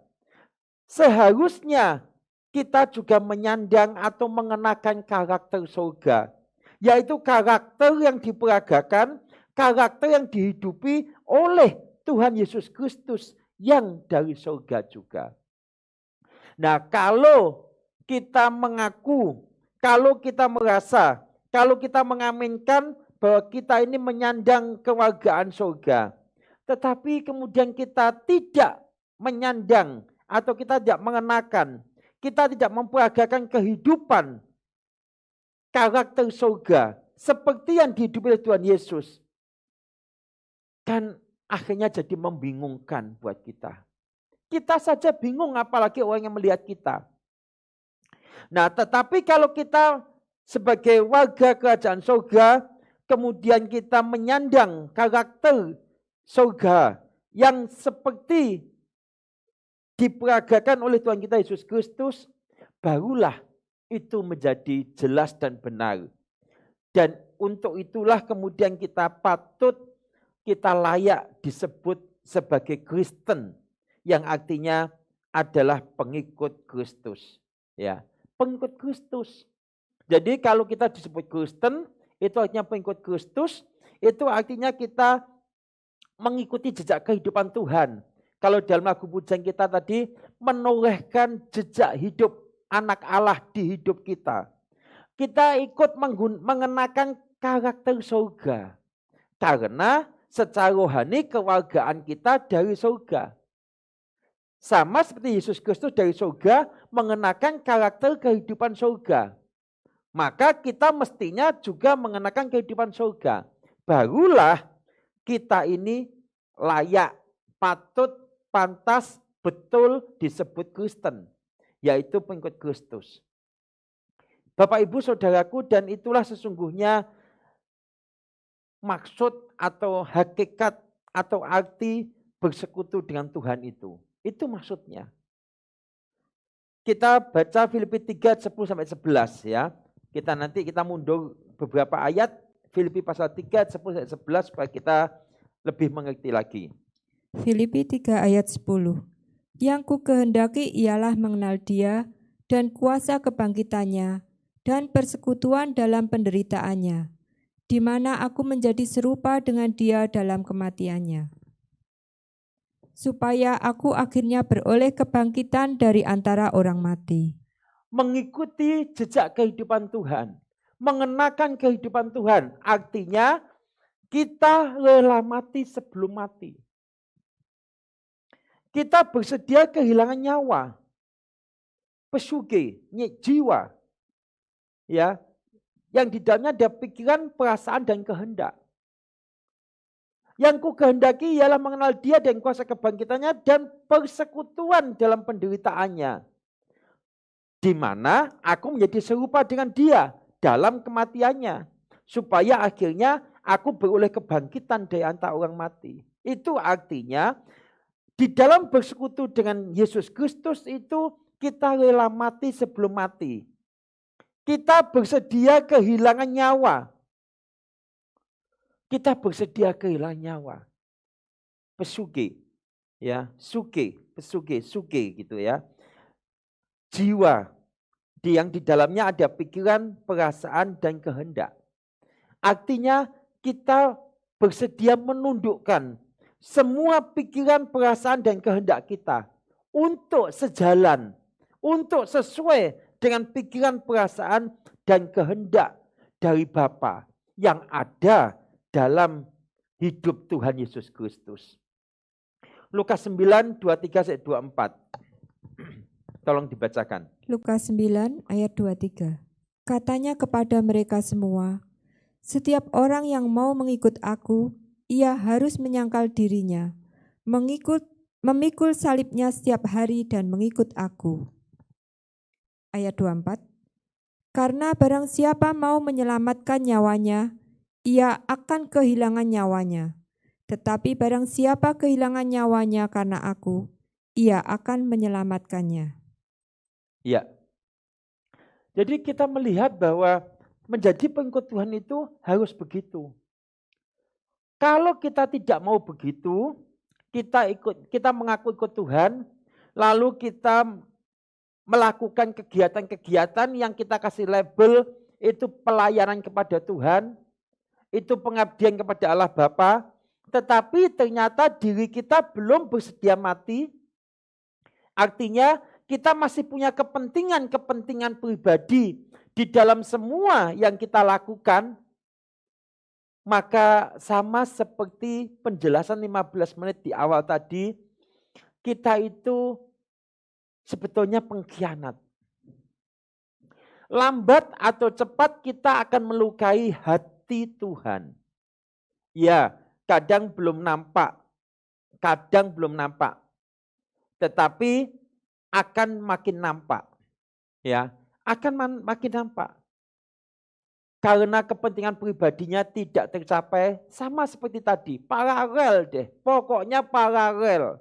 seharusnya kita juga menyandang atau mengenakan karakter surga. Yaitu karakter yang diperagakan, karakter yang dihidupi oleh Tuhan Yesus Kristus yang dari surga juga. Nah, kalau kita mengaku, kalau kita merasa, kalau kita mengaminkan bahwa kita ini menyandang kewargaan surga, tetapi kemudian kita tidak menyandang atau kita tidak mengenakan, kita tidak memperagakan kehidupan karakter surga seperti yang dihidupi oleh Tuhan Yesus, kan akhirnya jadi membingungkan buat kita. Kita saja bingung apalagi orang yang melihat kita. Nah, tetapi kalau kita sebagai warga kerajaan surga, kemudian kita menyandang karakter surga yang seperti diperagakan oleh Tuhan kita Yesus Kristus, barulah itu menjadi jelas dan benar. Dan untuk itulah kemudian kita layak disebut sebagai Kristen, yang artinya adalah pengikut Kristus. Ya, pengikut Kristus. Jadi kalau kita disebut Kristen, itu artinya pengikut Kristus, itu artinya kita mengikuti jejak kehidupan Tuhan. Kalau dalam lagu pujian kita tadi, menorehkan jejak hidup anak Allah di hidup kita. Kita ikut mengenakan karakter surga. Karena secara rohani kewargaan kita dari surga. Sama seperti Yesus Kristus dari surga mengenakan karakter kehidupan surga. Maka kita mestinya juga mengenakan kehidupan surga. Barulah kita ini layak, patut, pantas, betul disebut Kristen. Yaitu pengikut Kristus. Bapak Ibu Saudaraku, dan itulah sesungguhnya maksud atau hakikat atau arti bersekutu dengan Tuhan itu. Itu maksudnya. Kita baca Filipi 3, 10-11 ya. Kita mundur beberapa ayat. Filipi pasal 3, 10-11 supaya kita lebih mengerti lagi. Filipi 3 ayat 10. Yang ku kehendaki ialah mengenal Dia dan kuasa kebangkitannya dan persekutuan dalam penderitaannya, di mana aku menjadi serupa dengan Dia dalam kematiannya, supaya aku akhirnya beroleh kebangkitan dari antara orang mati. Mengikuti jejak kehidupan Tuhan, mengenakan kehidupan Tuhan, artinya kita rela mati sebelum mati. Kita bersedia kehilangan nyawa, pesuge, jiwa, ya, yang di dalamnya ada pikiran, perasaan, dan kehendak. Yang ku kehendaki ialah mengenal Dia dan kuasa kebangkitannya dan persekutuan dalam penderitaannya, di mana aku menjadi serupa dengan Dia dalam kematiannya, supaya akhirnya aku beroleh kebangkitan dari antara orang mati. Itu artinya di dalam bersekutu dengan Yesus Kristus itu kita rela mati sebelum mati. Kita bersedia kehilangan nyawa. Kita bersedia kehilangan nyawa. Pesuge, ya, suge gitu ya. Jiwa yang di dalamnya ada pikiran, perasaan, dan kehendak. Artinya kita bersedia menundukkan semua pikiran, perasaan, dan kehendak kita untuk sejalan, untuk sesuai dengan pikiran, perasaan, dan kehendak dari Bapa yang ada dalam hidup Tuhan Yesus Kristus. Lukas 9, 23-24. Tolong dibacakan. Lukas 9 ayat 23. Katanya kepada mereka semua, setiap orang yang mau mengikut aku, ia harus menyangkal dirinya, memikul salibnya setiap hari dan mengikut aku. Ayat 24. Karena barang siapa mau menyelamatkan nyawanya, ia akan kehilangan nyawanya. Tetapi barang siapa kehilangan nyawanya karena aku, ia akan menyelamatkannya. Ya. Jadi kita melihat bahwa menjadi pengikut Tuhan itu harus begitu. Kalau kita tidak mau begitu, kita mengaku ikut Tuhan, lalu kita melakukan kegiatan-kegiatan yang kita kasih label itu pelayanan kepada Tuhan, itu pengabdian kepada Allah Bapa, tetapi ternyata diri kita belum bersedia mati. Artinya kita masih punya kepentingan pribadi di dalam semua yang kita lakukan. Maka sama seperti penjelasan 15 menit di awal tadi, kita itu sebetulnya pengkhianat. Lambat atau cepat kita akan melukai hati Tuhan. Ya, kadang belum nampak. Tetapi akan makin nampak. Ya, akan makin nampak. Karena kepentingan pribadinya tidak tercapai, sama seperti tadi, paralel deh. Pokoknya paralel.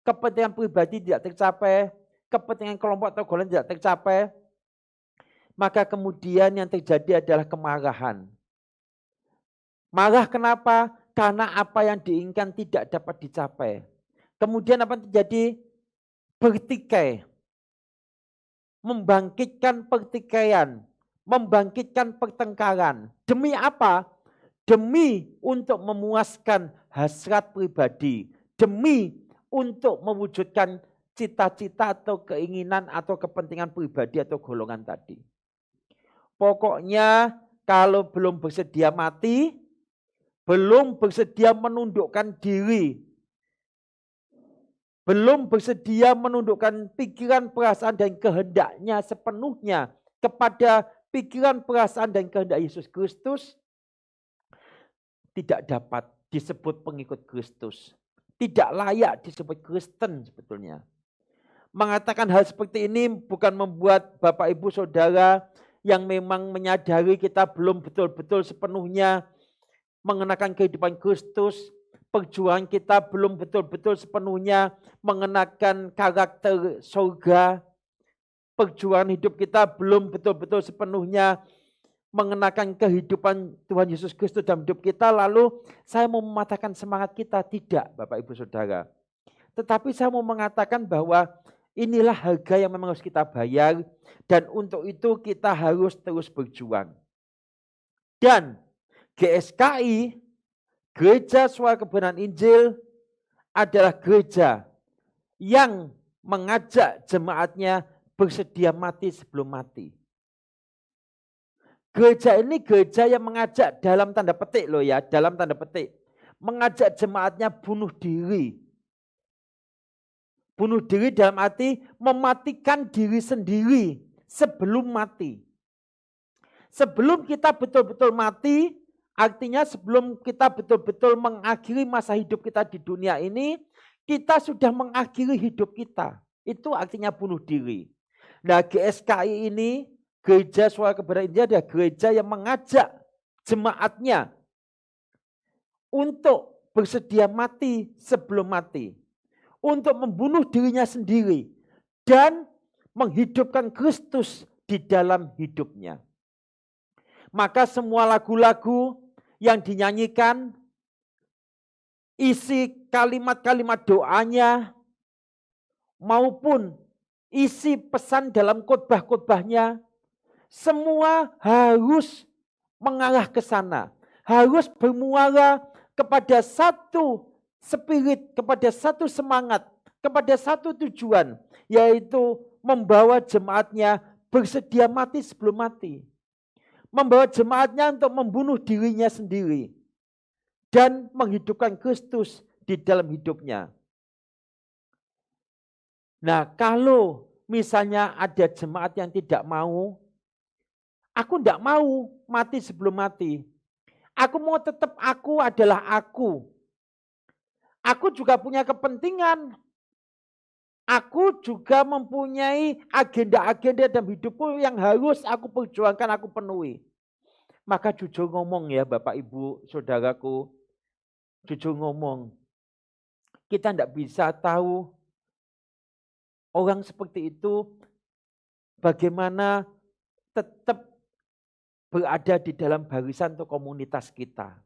Kepentingan pribadi tidak tercapai, kepentingan kelompok atau golongan tidak tercapai, maka kemudian yang terjadi adalah kemarahan. Marah kenapa? Karena apa yang diinginkan tidak dapat dicapai. Kemudian apa yang terjadi? Bertikai. Membangkitkan pertikaian. Membangkitkan pertengkaran. Demi apa? Demi untuk memuaskan hasrat pribadi. Demi untuk mewujudkan cita-cita atau keinginan atau kepentingan pribadi atau golongan tadi. Pokoknya kalau belum bersedia mati, belum bersedia menundukkan diri, belum bersedia menundukkan pikiran, perasaan, dan kehendaknya sepenuhnya kepada pikiran, perasaan, dan kehendak Yesus Kristus, tidak dapat disebut pengikut Kristus. Tidak layak disebut Kristen sebetulnya. Mengatakan hal seperti ini bukan membuat Bapak Ibu Saudara yang memang menyadari kita belum betul-betul sepenuhnya mengenakan kehidupan Kristus, perjuangan kita belum betul-betul sepenuhnya mengenakan karakter surga, perjuangan hidup kita belum betul-betul sepenuhnya mengenakan kehidupan Tuhan Yesus Kristus dalam hidup kita, lalu saya mau mematahkan semangat kita. Tidak, Bapak Ibu Saudara. Tetapi saya mau mengatakan bahwa inilah harga yang memang harus kita bayar, dan untuk itu kita harus terus berjuang. Dan GSKI, Gereja Suara Kebenaran Injil, adalah gereja yang mengajak jemaatnya bersedia mati sebelum mati. Gereja ini gereja yang mengajak dalam tanda petik loh ya, dalam tanda petik. Mengajak jemaatnya bunuh diri. Bunuh diri dalam arti mematikan diri sendiri sebelum mati. Sebelum kita betul-betul mati, artinya sebelum kita betul-betul mengakhiri masa hidup kita di dunia ini, kita sudah mengakhiri hidup kita. Itu artinya bunuh diri. Nah, GSKI ini, Gereja Suara Kebenaran Injil, adalah gereja yang mengajak jemaatnya untuk bersedia mati sebelum mati. Untuk membunuh dirinya sendiri dan menghidupkan Kristus di dalam hidupnya. Maka semua lagu-lagu yang dinyanyikan, isi kalimat-kalimat doanya, maupun isi pesan dalam khotbah-khotbahnya, semua harus mengarah ke sana. Harus bermuara kepada satu spirit, kepada satu semangat, kepada satu tujuan, yaitu membawa jemaatnya bersedia mati sebelum mati. Membawa jemaatnya untuk membunuh dirinya sendiri dan menghidupkan Kristus di dalam hidupnya. Nah, kalau misalnya ada jemaat yang tidak mau, aku tidak mau mati sebelum mati. Aku mau tetap aku adalah aku. Aku juga punya kepentingan. Aku juga mempunyai agenda-agenda dalam hidupku yang harus aku perjuangkan, aku penuhi. Maka jujur ngomong ya Bapak Ibu Saudaraku, jujur ngomong. Kita tidak bisa tahu orang seperti itu bagaimana tetap berada di dalam barisan atau komunitas kita.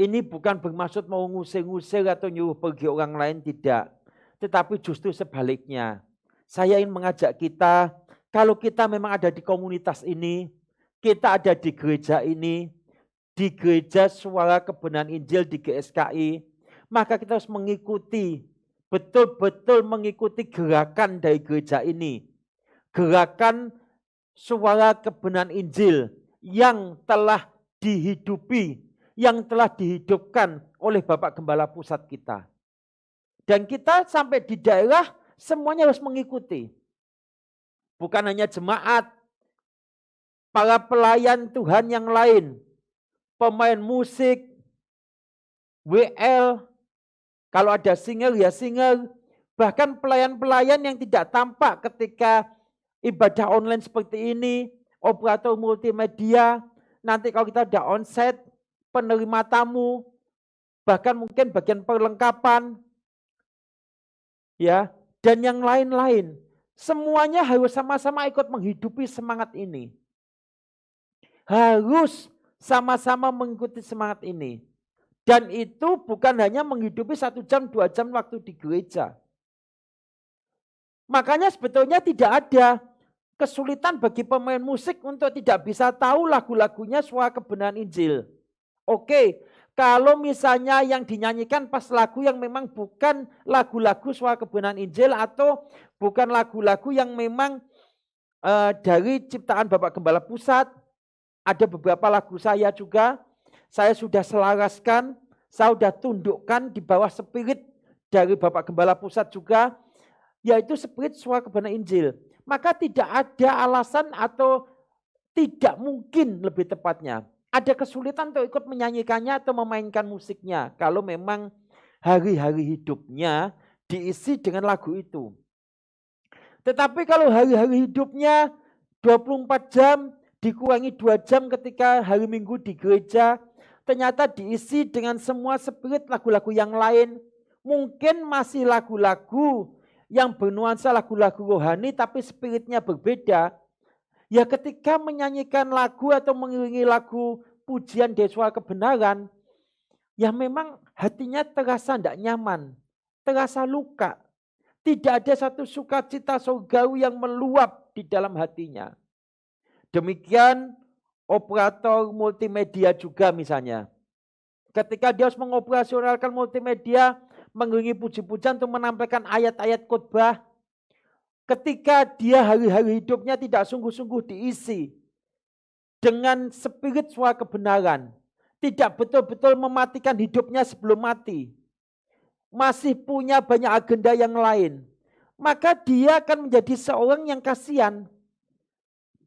Ini bukan bermaksud mau ngusir-ngusir atau nyuruh pergi orang lain, tidak. Tetapi justru sebaliknya. Saya ingin mengajak kita, kalau kita memang ada di komunitas ini, kita ada di gereja ini, di Gereja Suara Kebenaran Injil di GSKI, maka kita harus mengikuti, betul-betul mengikuti gerakan dari gereja ini. Gerakan Suara Kebenaran Injil yang telah dihidupi, yang telah dihidupkan oleh Bapak Gembala Pusat kita. Dan kita sampai di daerah semuanya harus mengikuti. Bukan hanya jemaat, para pelayan Tuhan yang lain, pemain musik, WL, kalau ada singer ya singer, bahkan pelayan-pelayan yang tidak tampak ketika ibadah online seperti ini, operator multimedia, nanti kalau kita ada onsite, penerima tamu, bahkan mungkin bagian perlengkapan, ya, dan yang lain-lain. Semuanya harus sama-sama ikut menghidupi semangat ini. Harus sama-sama mengikuti semangat ini. Dan itu bukan hanya menghidupi 1 jam, 2 jam waktu di gereja. Makanya sebetulnya tidak ada kesulitan bagi pemain musik untuk tidak bisa tahu lagu-lagunya suara kebenaran Injil. Oke, kalau misalnya yang dinyanyikan pas lagu yang memang bukan lagu-lagu suara kebenaran Injil atau bukan lagu-lagu yang memang dari ciptaan Bapak Gembala Pusat, ada beberapa lagu saya juga, saya sudah selaraskan, saya sudah tundukkan di bawah spirit dari Bapak Gembala Pusat juga, yaitu spirit suara kebenaran Injil. Maka tidak ada alasan atau tidak mungkin lebih tepatnya ada kesulitan untuk ikut menyanyikannya atau memainkan musiknya kalau memang hari-hari hidupnya diisi dengan lagu itu. Tetapi kalau hari-hari hidupnya 24 jam dikurangi 2 jam ketika hari Minggu di gereja, ternyata diisi dengan semua spirit lagu-lagu yang lain, mungkin masih lagu-lagu yang bernuansa lagu-lagu rohani tapi spiritnya berbeda. Ya ketika menyanyikan lagu atau mengiringi lagu pujian dari suara kebenaran, ya memang hatinya terasa tidak nyaman, terasa luka. Tidak ada satu sukacita surgawi yang meluap di dalam hatinya. Demikian operator multimedia juga misalnya. Ketika dia harus mengoperasionalkan multimedia, mengiringi puji-pujian untuk menampilkan ayat-ayat khotbah, ketika dia hari-hari hidupnya tidak sungguh-sungguh diisi dengan spirit suara kebenaran, tidak betul-betul mematikan hidupnya sebelum mati, masih punya banyak agenda yang lain, maka dia akan menjadi seorang yang kasihan.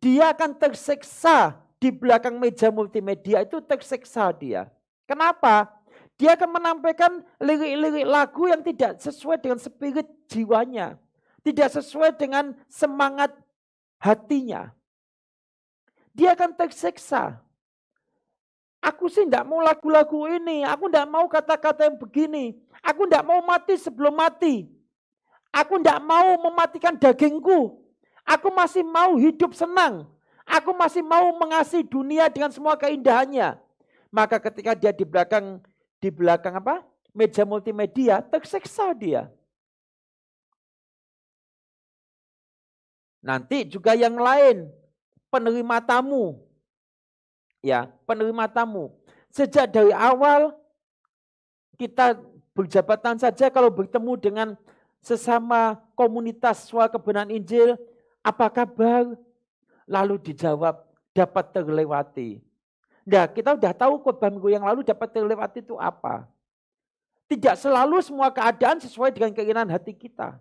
Dia akan tersiksa di belakang meja multimedia, itu tersiksa dia. Kenapa? Dia akan menampilkan lirik-lirik lagu yang tidak sesuai dengan spirit jiwanya. Tidak sesuai dengan semangat hatinya. Dia akan tersiksa. Aku sih tidak mau lagu-lagu ini. Aku tidak mau kata-kata yang begini. Aku tidak mau mati sebelum mati. Aku tidak mau mematikan dagingku. Aku masih mau hidup senang. Aku masih mau mengasihi dunia dengan semua keindahannya. Maka ketika dia di belakang meja multimedia, tersiksa dia. Nanti juga yang lain, penerima tamu. Ya, penerima tamu. Sejak dari awal kita berjabatan saja kalau bertemu dengan sesama komunitas suara kebenaran Injil, apa kabar? Lalu dijawab, dapat terlewati. Nah, kita sudah tahu khotbah minggu yang lalu dapat terlewati itu apa. Tidak selalu semua keadaan sesuai dengan keinginan hati kita.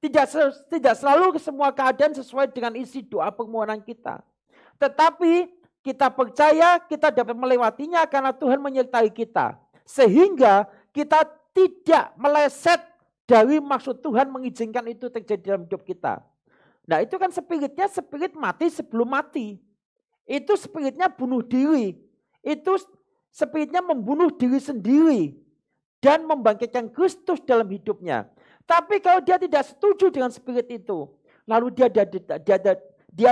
Tidak selalu semua keadaan sesuai dengan isi doa permohonan kita. Tetapi kita percaya kita dapat melewatinya karena Tuhan menyertai kita. Sehingga kita tidak meleset dari maksud Tuhan mengizinkan itu terjadi dalam hidup kita. Nah itu kan spiritnya spirit mati sebelum mati. Itu spiritnya bunuh diri. Itu spiritnya membunuh diri sendiri. Dan membangkitkan Kristus dalam hidupnya. Tapi kalau dia tidak setuju dengan spirit itu. Lalu dia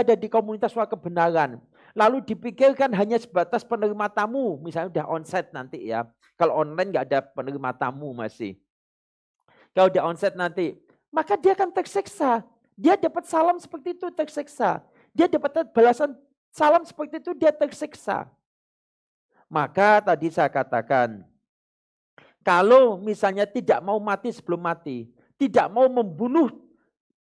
ada di komunitas suara kebenaran. Lalu dipikirkan hanya sebatas penerima tamu. Misalnya udah onsite nanti ya. Kalau online gak ada penerima tamu masih. Kalau udah onsite nanti. Maka dia akan tersiksa. Dia dapat salam seperti itu tersiksa. Dia dapat balasan salam seperti itu dia tersiksa. Maka tadi saya katakan, kalau misalnya tidak mau mati sebelum mati, tidak mau membunuh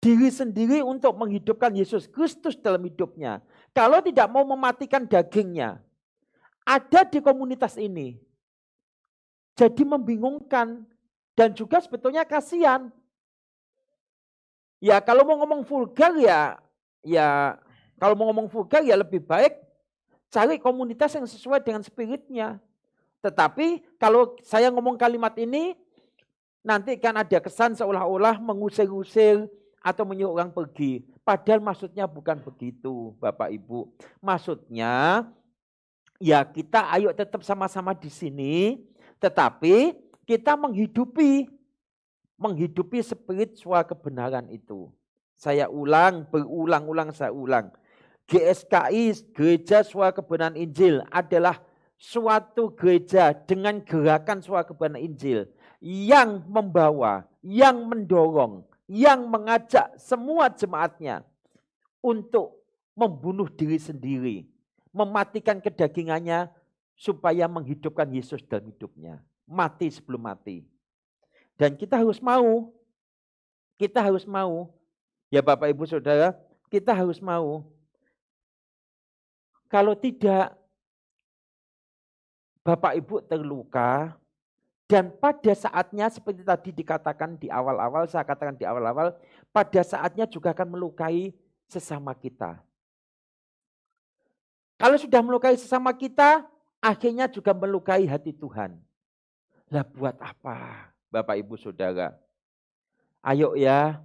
diri sendiri untuk menghidupkan Yesus Kristus dalam hidupnya, kalau tidak mau mematikan dagingnya, ada di komunitas ini, jadi membingungkan dan juga sebetulnya kasihan. Ya kalau mau ngomong vulgar kalau mau ngomong vulgar ya lebih baik cari komunitas yang sesuai dengan spiritnya. Tetapi kalau saya ngomong kalimat ini, nanti kan ada kesan seolah-olah mengusir-usir atau menyuruh orang pergi. Padahal maksudnya bukan begitu Bapak Ibu. Maksudnya ya kita ayo tetap sama-sama di sini, tetapi kita menghidupi spirit suara kebenaran itu. Saya ulang, berulang-ulang saya ulang. GSKI, Gereja Suara Kebenaran Injil, adalah suatu gereja dengan gerakan Suara Kebenaran Injil yang membawa, yang mendorong, yang mengajak semua jemaatnya untuk membunuh diri sendiri, mematikan kedagingannya supaya menghidupkan Yesus dalam hidupnya. Mati sebelum mati. Dan kita harus mau, ya Bapak Ibu Saudara, kita harus mau. Kalau tidak, Bapak Ibu terluka, dan pada saatnya seperti tadi dikatakan di awal-awal, saya katakan di awal-awal, pada saatnya juga akan melukai sesama kita. Kalau sudah melukai sesama kita, akhirnya juga melukai hati Tuhan. Lah buat apa, Bapak Ibu Saudara? Ayo ya,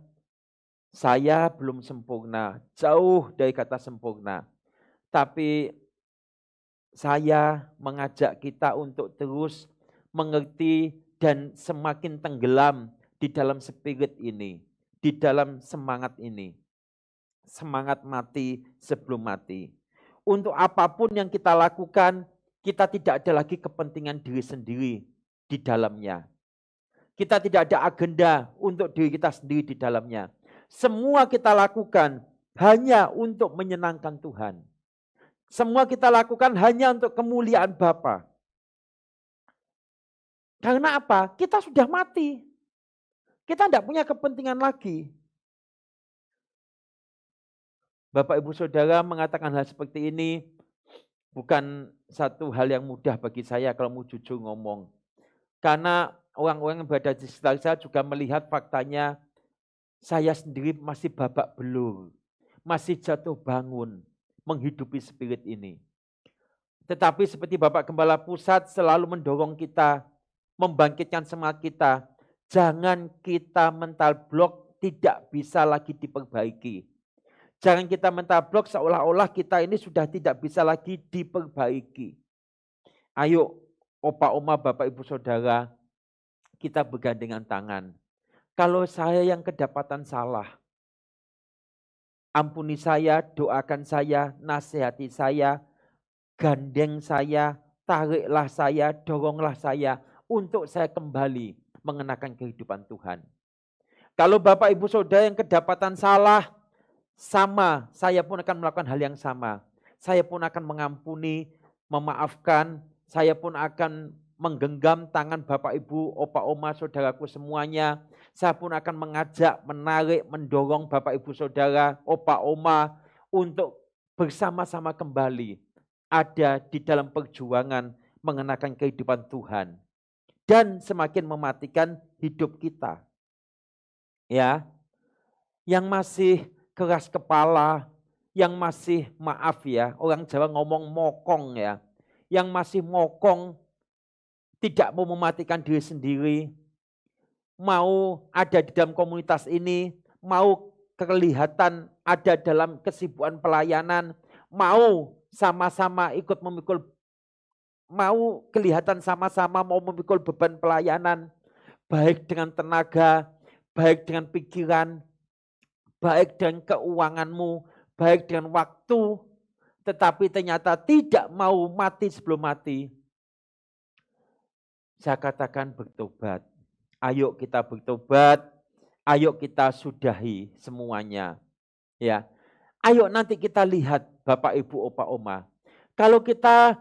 saya belum sempurna, jauh dari kata sempurna. Tapi saya mengajak kita untuk terus mengerti dan semakin tenggelam di dalam spirit ini, di dalam semangat ini. Semangat mati sebelum mati. Untuk apapun yang kita lakukan, kita tidak ada lagi kepentingan diri sendiri di dalamnya. Kita tidak ada agenda untuk diri kita sendiri di dalamnya. Semua kita lakukan hanya untuk menyenangkan Tuhan. Semua kita lakukan hanya untuk kemuliaan Bapa. Karena apa? Kita sudah mati. Kita tidak punya kepentingan lagi. Bapak Ibu Saudara mengatakan hal seperti ini bukan satu hal yang mudah bagi saya kalau mau jujur ngomong. Karena orang-orang yang berada di sekitar saya juga melihat faktanya saya sendiri masih babak belur, masih jatuh bangun menghidupi spirit ini. Tetapi seperti Bapak Gembala Pusat selalu mendorong kita, membangkitkan semangat kita, jangan kita mental block tidak bisa lagi diperbaiki. Jangan kita mental block seolah-olah kita ini sudah tidak bisa lagi diperbaiki. Ayo, Opa, Oma, Bapak, Ibu, Saudara, kita bergandengan tangan. Kalau saya yang kedapatan salah, ampuni saya, doakan saya, nasihati saya, gandeng saya, tariklah saya, doronglah saya untuk saya kembali mengenakan kehidupan Tuhan. Kalau Bapak Ibu Saudara yang kedapatan salah, sama, saya pun akan melakukan hal yang sama. Saya pun akan mengampuni, memaafkan, saya pun akan menggenggam tangan Bapak Ibu, Opa Oma, saudaraku semuanya. Saya pun akan mengajak, menarik, mendorong Bapak Ibu Saudara, Opa Oma untuk bersama-sama kembali ada di dalam perjuangan mengenakan kehidupan Tuhan dan semakin mematikan hidup kita. Ya, yang masih keras kepala, yang masih maaf ya, orang Jawa ngomong mokong ya, yang masih mokong, tidak mau mematikan diri sendiri, mau ada di dalam komunitas ini, mau kelihatan ada dalam kesibukan pelayanan, mau sama-sama ikut memikul, mau kelihatan sama-sama mau memikul beban pelayanan, baik dengan tenaga, baik dengan pikiran, baik dengan keuanganmu, baik dengan waktu, tetapi ternyata tidak mau mati sebelum mati. Saya katakan bertobat. Ayo kita bertobat, ayo kita sudahi semuanya. Ya, ayo nanti kita lihat Bapak Ibu Opa Oma. Kalau kita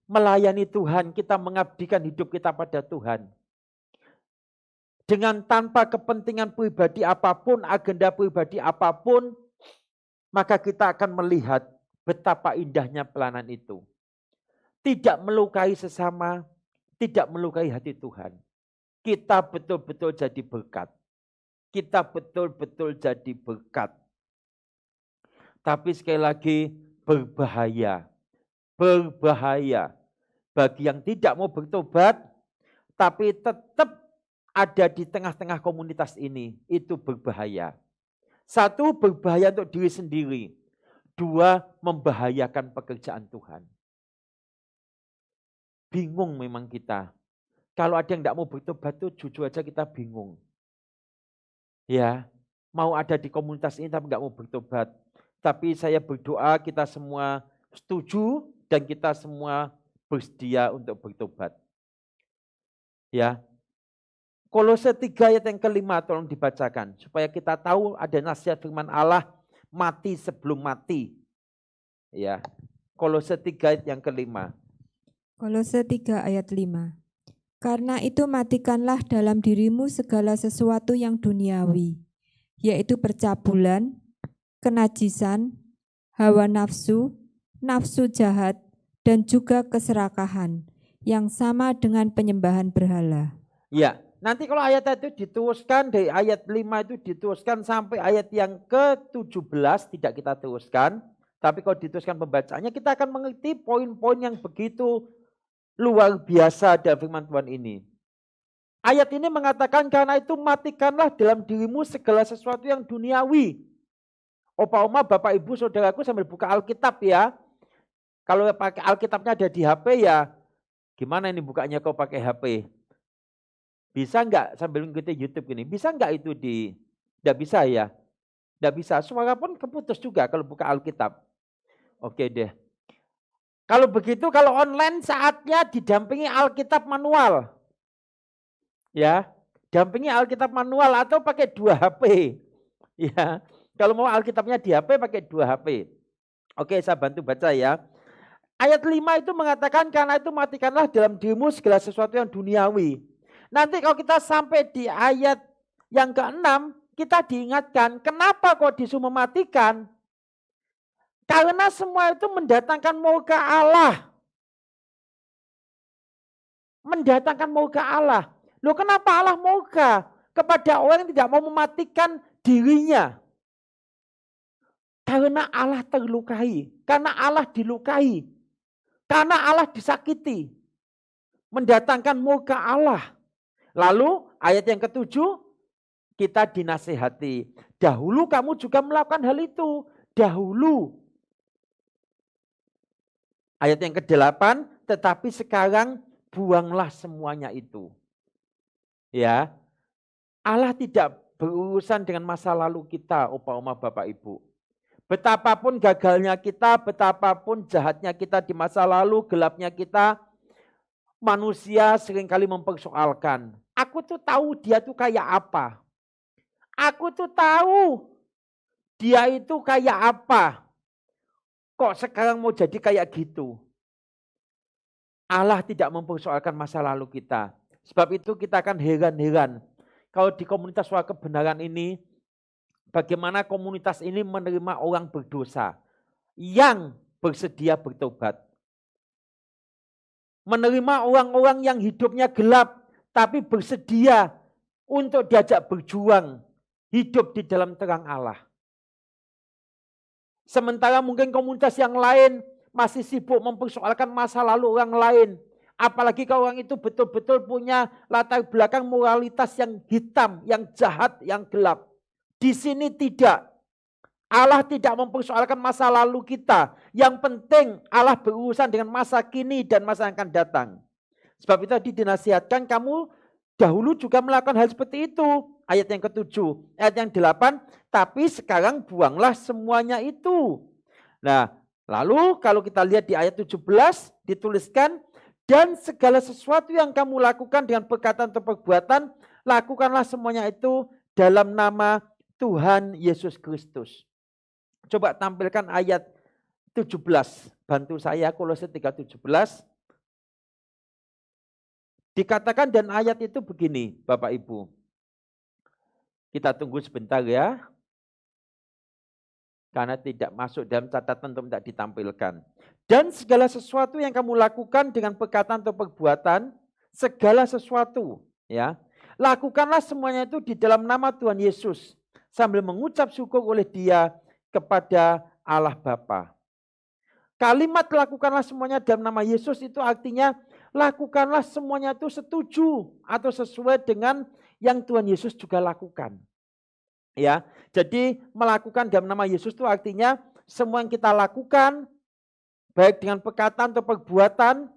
melayani Tuhan, kita mengabdikan hidup kita pada Tuhan. Dengan tanpa kepentingan pribadi apapun, agenda pribadi apapun, maka kita akan melihat betapa indahnya pelayanan itu. Tidak melukai sesama, tidak melukai hati Tuhan. Kita betul-betul jadi berkat. Kita betul-betul jadi berkat. Tapi sekali lagi berbahaya. Berbahaya. Bagi yang tidak mau bertobat, tapi tetap ada di tengah-tengah komunitas ini, itu berbahaya. Satu, berbahaya untuk diri sendiri. Dua, membahayakan pekerjaan Tuhan. Bingung memang kita. Kalau ada yang tidak mau bertobat tuh jujur aja kita bingung. Ya, mau ada di komunitas ini tapi nggak mau bertobat. Tapi saya berdoa kita semua setuju dan kita semua bersedia untuk bertobat. Ya. Kolose 3 ayat yang kelima tolong dibacakan supaya kita tahu ada nasihat firman Allah mati sebelum mati. Ya. Kolose 3 ayat yang kelima. Kolose 3 ayat 5. Karena itu matikanlah dalam dirimu segala sesuatu yang duniawi, yaitu percabulan, kenajisan, hawa nafsu, nafsu jahat, dan juga keserakahan, yang sama dengan penyembahan berhala. Ya, nanti kalau ayat itu diteruskan dari ayat 5 itu diteruskan sampai ayat yang ke-17 tidak kita teruskan. Tapi kalau diteruskan pembacaannya kita akan mengerti poin-poin yang begitu luar biasa dalam firman Tuhan ini. Ayat ini mengatakan karena itu matikanlah dalam dirimu segala sesuatu yang duniawi. Opa, oma, bapak, ibu, saudaraku sambil buka Alkitab ya. Kalau pakai Alkitabnya ada di HP ya, gimana ini bukanya kau pakai HP? Bisa enggak sambil ngikutin YouTube ini? Bisa enggak itu enggak bisa ya? Enggak bisa, suara pun keputus juga kalau buka Alkitab. Oke deh. Kalau begitu, kalau online saatnya didampingi Alkitab manual. Ya, dampingi Alkitab manual atau pakai 2 HP. Ya, kalau mau Alkitabnya di HP pakai 2 HP. Oke, saya bantu baca ya. Ayat 5 itu mengatakan karena itu matikanlah dalam dirimu segala sesuatu yang duniawi. Nanti kalau kita sampai di ayat yang ke-6, kita diingatkan kenapa kok disuruh mematikan? Karena semua itu mendatangkan murka Allah. Mendatangkan murka Allah. Loh kenapa Allah murka kepada orang yang tidak mau mematikan dirinya? Karena Allah terlukai. Karena Allah dilukai. Karena Allah disakiti. Mendatangkan murka Allah. Lalu ayat yang ke-7 kita dinasihati. Dahulu kamu juga melakukan hal itu. Dahulu. Ayat yang ke-8, tetapi sekarang buanglah semuanya itu. Ya, Allah tidak berurusan dengan masa lalu kita, opa, oma, bapak, ibu. Betapapun gagalnya kita, betapapun jahatnya kita di masa lalu, gelapnya kita, manusia seringkali mempersoalkan. Aku tuh tahu dia tuh kayak apa. Aku tuh tahu dia itu kayak apa. Kok sekarang mau jadi kayak gitu? Allah tidak mempersoalkan masa lalu kita. Sebab itu kita akan heran-heran. Kalau di komunitas suara kebenaran ini, bagaimana komunitas ini menerima orang berdosa yang bersedia bertobat. Menerima orang-orang yang hidupnya gelap, tapi bersedia untuk diajak berjuang hidup di dalam terang Allah. Sementara mungkin komunitas yang lain masih sibuk mempersoalkan masa lalu orang lain. Apalagi kalau orang itu betul-betul punya latar belakang moralitas yang hitam, yang jahat, yang gelap. Di sini tidak. Allah tidak mempersoalkan masa lalu kita. Yang penting Allah berurusan dengan masa kini dan masa yang akan datang. Sebab itu tadi dinasihatkan kamu dahulu juga melakukan hal seperti itu. Ayat yang ke-7. Ayat yang 8. Tapi sekarang buanglah semuanya itu. Nah, lalu kalau kita lihat di ayat 17 dituliskan, dan segala sesuatu yang kamu lakukan dengan perkataan atau perbuatan, lakukanlah semuanya itu dalam nama Tuhan Yesus Kristus. Coba tampilkan ayat 17. Bantu saya, Kolose 3:17. Dikatakan dan ayat itu begini, Bapak Ibu. Kita tunggu sebentar ya. Karena tidak masuk dalam catatan untuk tidak ditampilkan. Dan segala sesuatu yang kamu lakukan dengan perkataan atau perbuatan, segala sesuatu, ya, lakukanlah semuanya itu di dalam nama Tuhan Yesus, sambil mengucap syukur oleh Dia kepada Allah Bapa. Kalimat lakukanlah semuanya dalam nama Yesus itu artinya lakukanlah semuanya itu setuju atau sesuai dengan yang Tuhan Yesus juga lakukan. Ya, jadi melakukan dalam nama Yesus itu artinya semua yang kita lakukan, baik dengan perkataan atau perbuatan,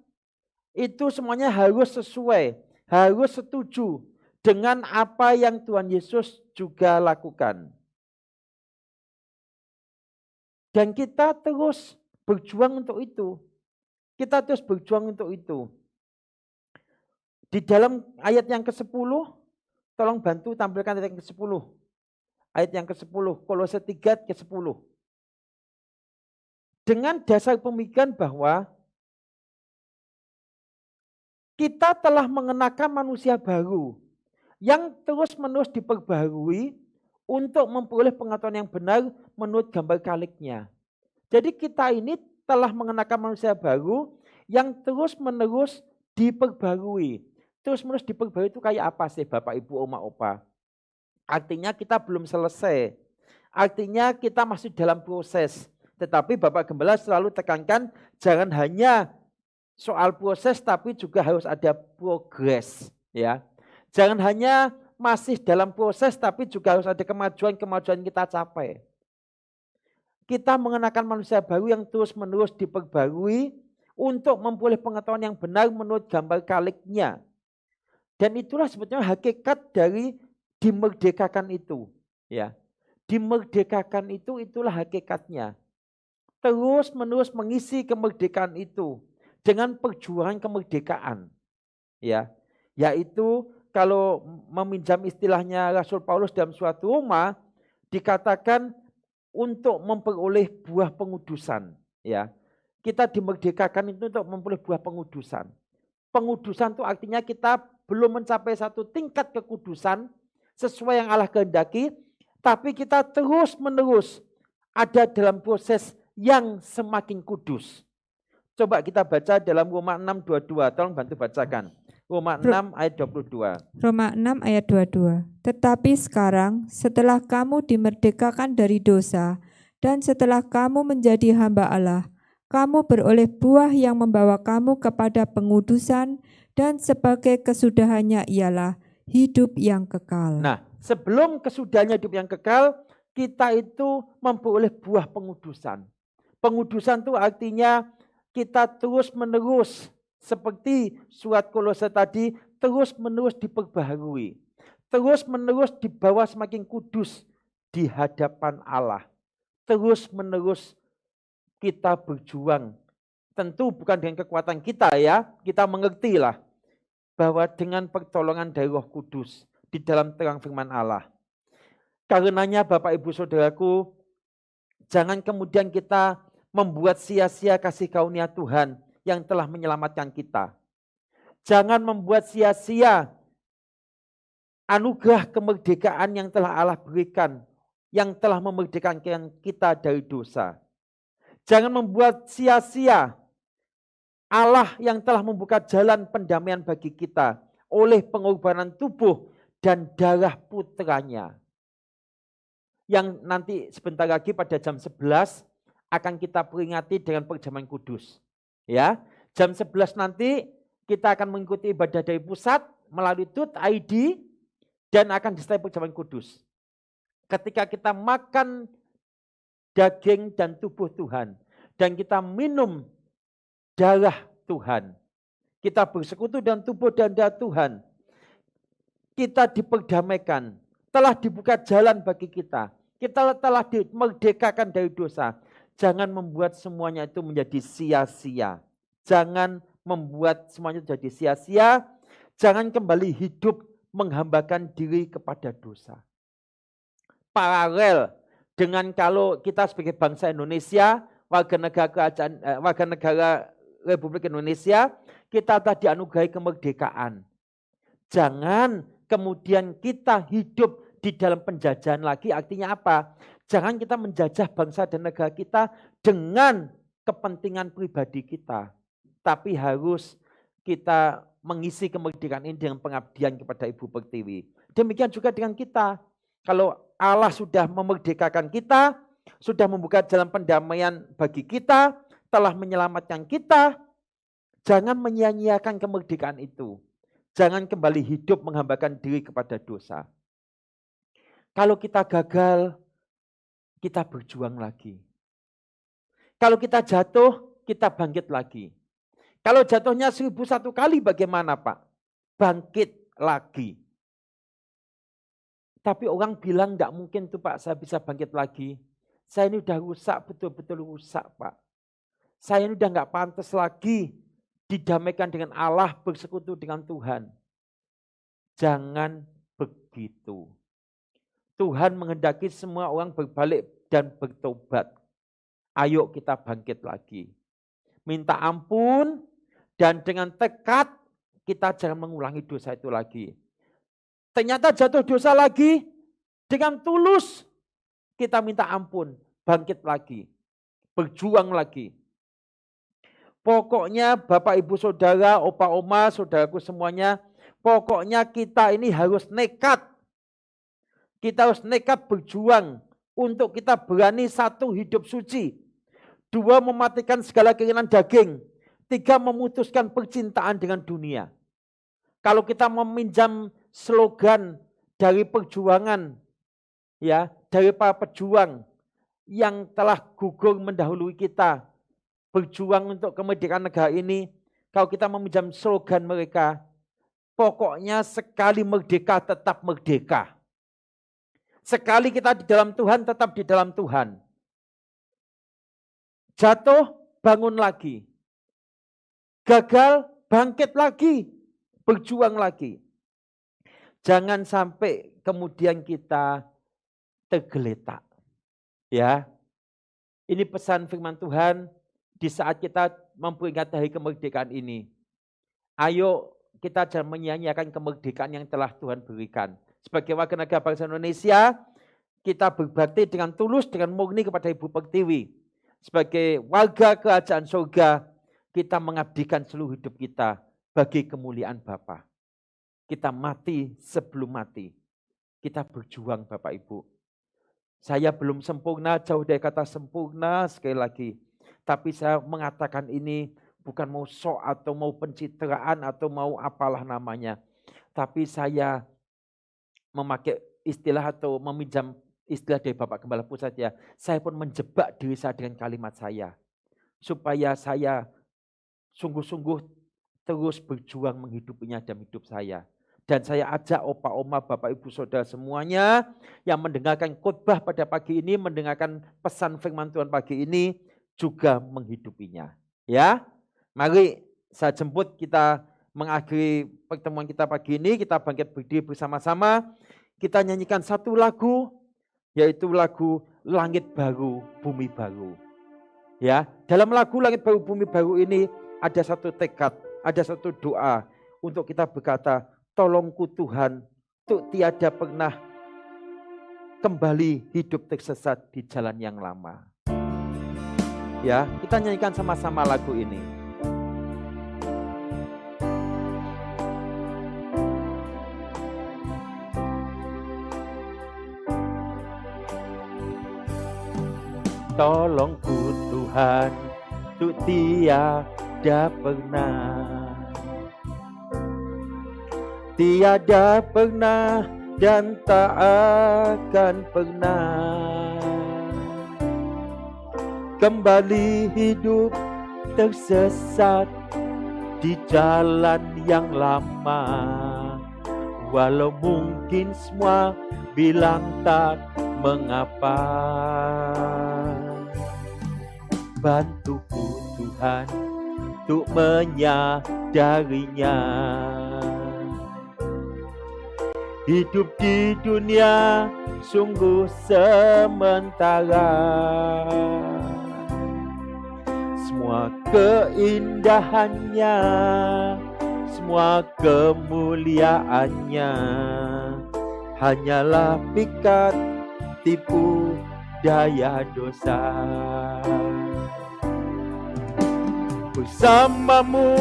itu semuanya harus sesuai, harus setuju dengan apa yang Tuhan Yesus juga lakukan. Dan kita terus berjuang untuk itu. Kita terus berjuang untuk itu. Di dalam ayat yang ke-10, tolong bantu tampilkan ayat yang ke-10. Ayat yang ke-10, Kolose 3 ke-10. Dengan dasar pemikiran bahwa kita telah mengenakan manusia baru yang terus-menerus diperbaharui untuk memperoleh pengetahuan yang benar menurut gambar kaliknya. Jadi kita ini telah mengenakan manusia baru yang terus-menerus diperbarui. Terus-menerus diperbarui itu kayak apa sih Bapak, Ibu, Oma, Opa? Artinya kita belum selesai. Artinya kita masih dalam proses. Tetapi Bapak Gembala selalu tekankan jangan hanya soal proses tapi juga harus ada progres, ya. Jangan hanya masih dalam proses tapi juga harus ada kemajuan-kemajuan kita capai. Kita mengenakan manusia baru yang terus-menerus diperbarui untuk memperoleh pengetahuan yang benar menurut gambar kaliknya. Dan itulah sebetulnya hakikat dari dimerdekakan itu, ya. Dimerdekakan itu itulah hakikatnya. Terus-menerus mengisi kemerdekaan itu dengan perjuangan kemerdekaan, ya, yaitu kalau meminjam istilahnya Rasul Paulus dalam surat Roma dikatakan untuk memperoleh buah pengudusan, ya. Kita dimerdekakan itu untuk memperoleh buah pengudusan. Pengudusan itu artinya kita belum mencapai satu tingkat kekudusan sesuai yang Allah kehendaki, tapi kita terus-menerus ada dalam proses yang semakin kudus. Coba kita baca dalam Roma 6:22. Tolong bantu bacakan. Roma 6 ayat 22. Roma 6 ayat 22. Tetapi sekarang setelah kamu dimerdekakan dari dosa dan setelah kamu menjadi hamba Allah, kamu beroleh buah yang membawa kamu kepada pengudusan dan sebagai kesudahannya ialah hidup yang kekal. Nah, sebelum kesudahannya hidup yang kekal, kita itu memperoleh buah pengudusan. Pengudusan itu artinya kita terus-menerus seperti surat Kolose tadi terus-menerus diperbaharui. Terus-menerus dibawa semakin kudus di hadapan Allah. Terus-menerus kita berjuang. Tentu bukan dengan kekuatan kita ya. Kita mengertilah bahwa dengan pertolongan dari Roh Kudus di dalam terang firman Allah. Karenanya Bapak Ibu Saudaraku, jangan kemudian kita membuat sia-sia kasih karunia Tuhan yang telah menyelamatkan kita. Jangan membuat sia-sia anugerah kemerdekaan yang telah Allah berikan, yang telah memerdekakan kita dari dosa. Jangan membuat sia-sia Allah yang telah membuka jalan pendamaian bagi kita oleh pengorbanan tubuh dan darah putranya. Yang nanti sebentar lagi pada jam 11 akan kita peringati dengan perjamuan kudus. Ya, jam 11 nanti kita akan mengikuti ibadah dari pusat melalui .id dan akan disertai perjamuan kudus. Ketika kita makan daging dan tubuh Tuhan dan kita minum darah Tuhan, kita bersekutu dengan tubuh dan darah Tuhan, kita diperdamaikan, telah dibuka jalan bagi kita telah dimerdekakan dari dosa. Jangan membuat semuanya itu menjadi sia-sia. Jangan membuat semuanya jadi sia-sia. Jangan kembali hidup menghambakan diri kepada dosa. Paralel dengan kalau kita sebagai bangsa Indonesia, warga negara Republik Indonesia, kita telah dianugerahi kemerdekaan. Jangan kemudian kita hidup di dalam penjajahan lagi. Artinya apa? Jangan kita menjajah bangsa dan negara kita dengan kepentingan pribadi kita. Tapi harus kita mengisi kemerdekaan ini dengan pengabdian kepada Ibu Pertiwi. Demikian juga dengan kita. Kalau Allah sudah memerdekakan kita, sudah membuka jalan pendamaian bagi kita, telah menyelamatkan kita, jangan menyia-nyiakan kemerdekaan itu. Jangan kembali hidup menghambakan diri kepada dosa. Kalau kita gagal, kita berjuang lagi. Kalau kita jatuh, kita bangkit lagi. Kalau jatuhnya 1001 kali bagaimana Pak? Bangkit lagi. Tapi orang bilang enggak mungkin tuh Pak, saya bisa bangkit lagi. Saya ini udah rusak, betul-betul rusak Pak. Saya ini udah gak pantas lagi didamaikan dengan Allah, bersekutu dengan Tuhan. Jangan begitu. Tuhan menghendaki semua orang berbalik dan bertobat. Ayo kita bangkit lagi. Minta ampun dan dengan tekad kita jangan mengulangi dosa itu lagi. Ternyata jatuh dosa lagi, dengan tulus kita minta ampun, bangkit lagi, berjuang lagi. Pokoknya Bapak Ibu Saudara, Opa Oma, saudaraku semuanya, pokoknya kita ini harus nekat. Kita harus nekat berjuang untuk kita berani, 1, hidup suci. 2, mematikan segala keinginan daging. 3, memutuskan percintaan dengan dunia. Kalau kita meminjam slogan dari perjuangan, ya, dari para pejuang yang telah gugur mendahului kita, berjuang untuk kemerdekaan negara ini, kalau kita meminjam slogan mereka, pokoknya sekali merdeka tetap merdeka. Sekali kita di dalam Tuhan tetap di dalam Tuhan. Jatuh, bangun lagi. Gagal, bangkit lagi. Berjuang lagi. Jangan sampai kemudian kita tergeletak. Ya. Ini pesan firman Tuhan di saat kita memperingati hari kemerdekaan ini. Ayo kita jangan menyia-nyiakan kemerdekaan yang telah Tuhan berikan. Sebagai warga negara bangsa Indonesia, kita berbakti dengan tulus, dengan murni kepada Ibu Pertiwi. Sebagai warga kerajaan surga, kita mengabdikan seluruh hidup kita bagi kemuliaan Bapa. Kita mati sebelum mati. Kita berjuang Bapak Ibu. Saya belum sempurna, jauh dari kata sempurna sekali lagi. Tapi saya mengatakan ini bukan mau sok atau mau pencitraan atau mau apalah namanya. Tapi saya memakai istilah atau meminjam istilah dari Bapak Gembala Pusat ya. Saya pun menjebak diri saya dengan kalimat saya. Supaya saya sungguh-sungguh terus berjuang menghidupinya dalam hidup saya. Dan saya ajak Opa Oma, Bapak Ibu Saudara semuanya yang mendengarkan khotbah pada pagi ini, mendengarkan pesan firman Tuhan pagi ini, juga menghidupinya. Ya, mari saya jemput kita mengakhiri pertemuan kita pagi ini, kita bangkit berdiri bersama-sama, kita nyanyikan satu lagu, yaitu lagu Langit Baru, Bumi Baru. Ya, dalam lagu Langit Baru, Bumi Baru ini ada satu tekad, ada satu doa untuk kita berkata, tolongku Tuhan, untuk tiada pernah kembali hidup tersesat di jalan yang lama. Ya, kita nyanyikan sama-sama lagu ini. Tolongku Tuhan, untuk tiada pernah dan tak akan pernah kembali hidup tersesat di jalan yang lama. Walau mungkin semua bilang tak mengapa, bantuku Tuhan untuk menyadarinya. Hidup di dunia sungguh sementara. Semua keindahannya, semua kemuliaannya hanyalah pikat tipu daya dosa. Bersamamu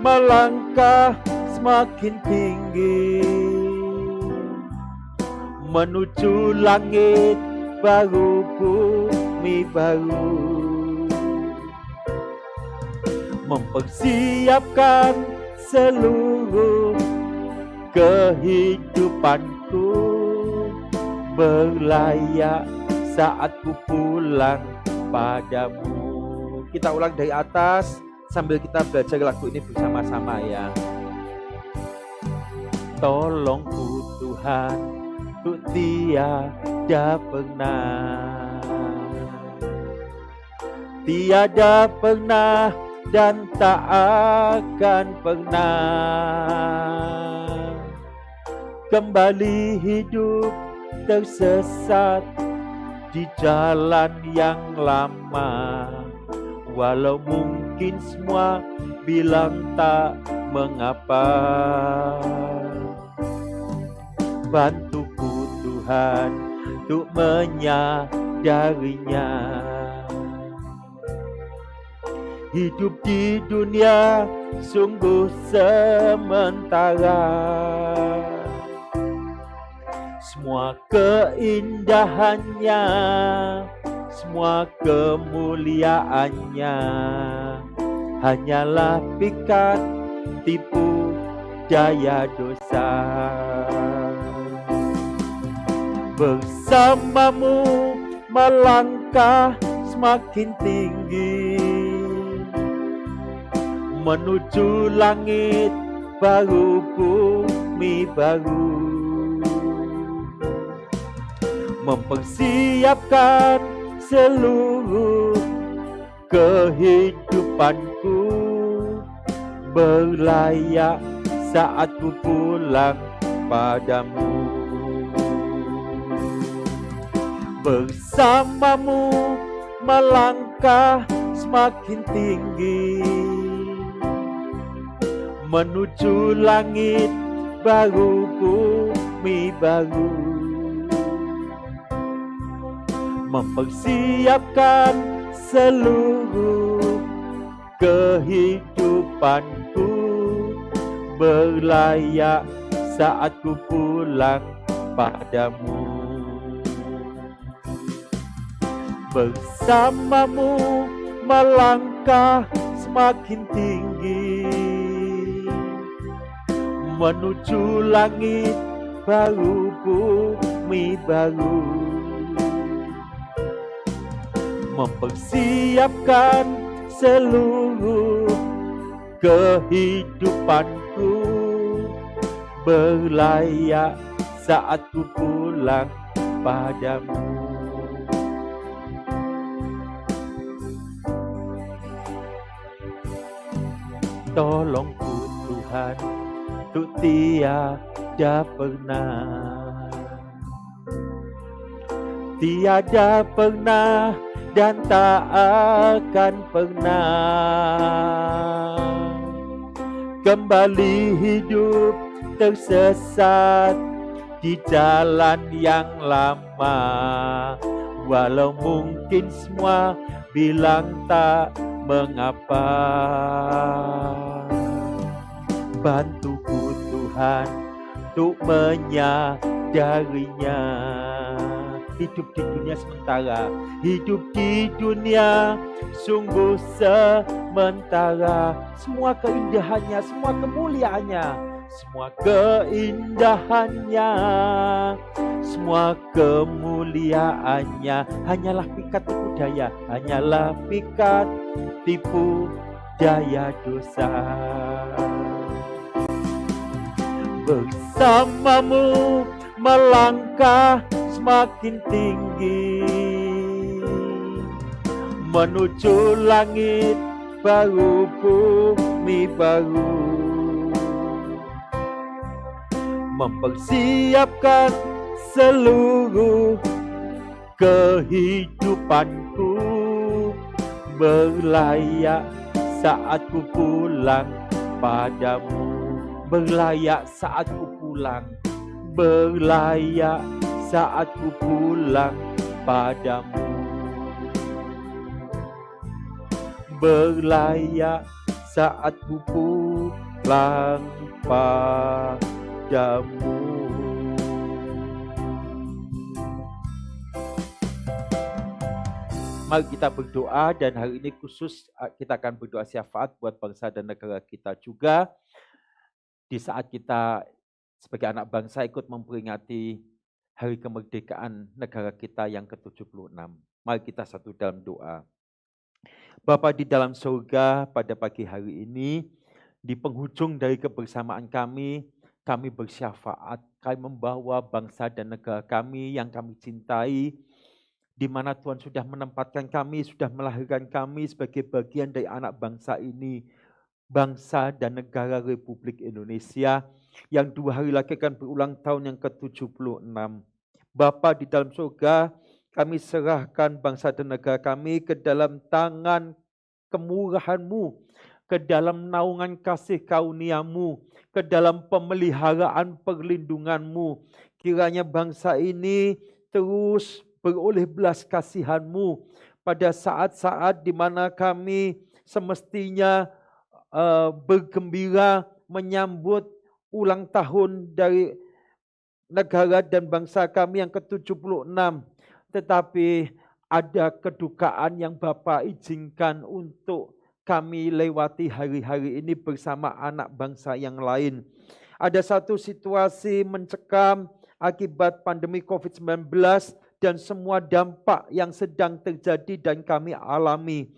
melangkah semakin tinggi, menuju langit baru, bumi baru. Mempersiapkan seluruh kehidupanku, berlayak saat ku pulang padamu. Kita ulang dari atas sambil kita belajar lagu ini bersama-sama ya. Tolongku Tuhan, untuk tiada pernah tiada pernah dan tak akan pernah kembali hidup tersesat di jalan yang lama. Walau mungkin semua bilang tak mengapa, bantuku Tuhan untuk menyadarinya. Hidup di dunia sungguh sementara, semua keindahannya, semua kemuliaannya hanyalah pikat tipu daya dosa. Bersamamu melangkah semakin tinggi menuju langit baru, bumi baru, mempersiapkan seluruh kehidupanku, berlayak saat ku pulang padamu. Bersamamu melangkah semakin tinggi menuju langit baru, bumi baru, mempersiapkan seluruh kehidupanku, berlayak saat ku pulang padamu. Bersamamu melangkah semakin tinggi menuju langit baru, bumi baru, mempersiapkan seluruh kehidupanku, berlayak saat ku pulang padamu. Tolongku Tuhan untuk tiada pernah, tiada pernah dan tak akan pernah kembali hidup tersesat di jalan yang lama. Walau mungkin semua bilang tak mengapa, bantuku Tuhan untuk menyadarinya. Hidup di dunia sementara, hidup di dunia sungguh sementara. Semua keindahannya, semua kemuliaannya, semua keindahannya, semua kemuliaannya hanyalah pikat tipu daya, hanyalah pikat tipu daya dosa. Bersamamu melangkah semakin tinggi menuju langit baru, bumi baru, mempersiapkan seluruh kehidupanku, berlayak saat ku pulang padamu. Berlayak saat ku pulang, berlayak saat ku pulang padamu. Berlayak saat ku pulang padamu. Mari kita berdoa, dan hari ini khusus kita akan berdoa syafaat buat bangsa dan negara kita juga. Di saat kita sebagai anak bangsa ikut memperingati hari kemerdekaan negara kita yang ke-76. Mari kita satu dalam doa. Bapa di dalam surga, pada pagi hari ini, di penghujung dari kebersamaan kami bersyafaat, kami membawa bangsa dan negara kami yang kami cintai di mana Tuhan sudah menempatkan kami, sudah melahirkan kami sebagai bagian dari anak bangsa ini, bangsa dan negara Republik Indonesia, yang 2 hari lagi akan berulang tahun yang ke-76. Bapa di dalam surga, kami serahkan bangsa dan negara kami ke dalam tangan kemurahan-Mu, ke dalam naungan kasih karunia-Mu, ke dalam pemeliharaan perlindungan-Mu. Kiranya bangsa ini terus beroleh belas kasihan-Mu pada saat-saat di mana kami semestinya bergembira menyambut ulang tahun dari negara dan bangsa kami yang ke-76. Tetapi ada kedukaan yang Bapa izinkan untuk kami lewati hari-hari ini bersama anak bangsa yang lain. Ada satu situasi mencekam akibat pandemi COVID-19 dan semua dampak yang sedang terjadi dan kami alami.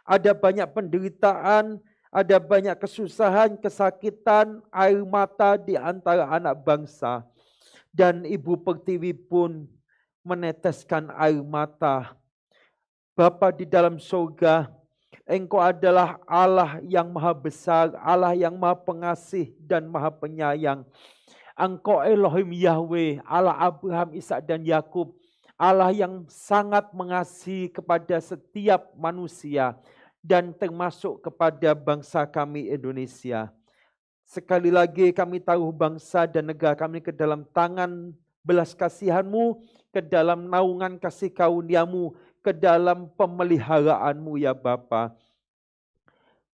Ada banyak penderitaan, ada banyak kesusahan, kesakitan, air mata di antara anak bangsa. Dan Ibu Pertiwi pun meneteskan air mata. Bapa di dalam surga, Engkau adalah Allah yang maha besar, Allah yang maha pengasih dan maha penyayang. Engkau Elohim Yahweh, Allah Abraham, Ishak dan Yakub, Allah yang sangat mengasihi kepada setiap manusia dan termasuk kepada bangsa kami Indonesia. Sekali lagi kami taruh bangsa dan negara kami ke dalam tangan belas kasihan-Mu, ke dalam naungan kasih karunia-Mu, ke dalam pemeliharaanmu ya Bapa.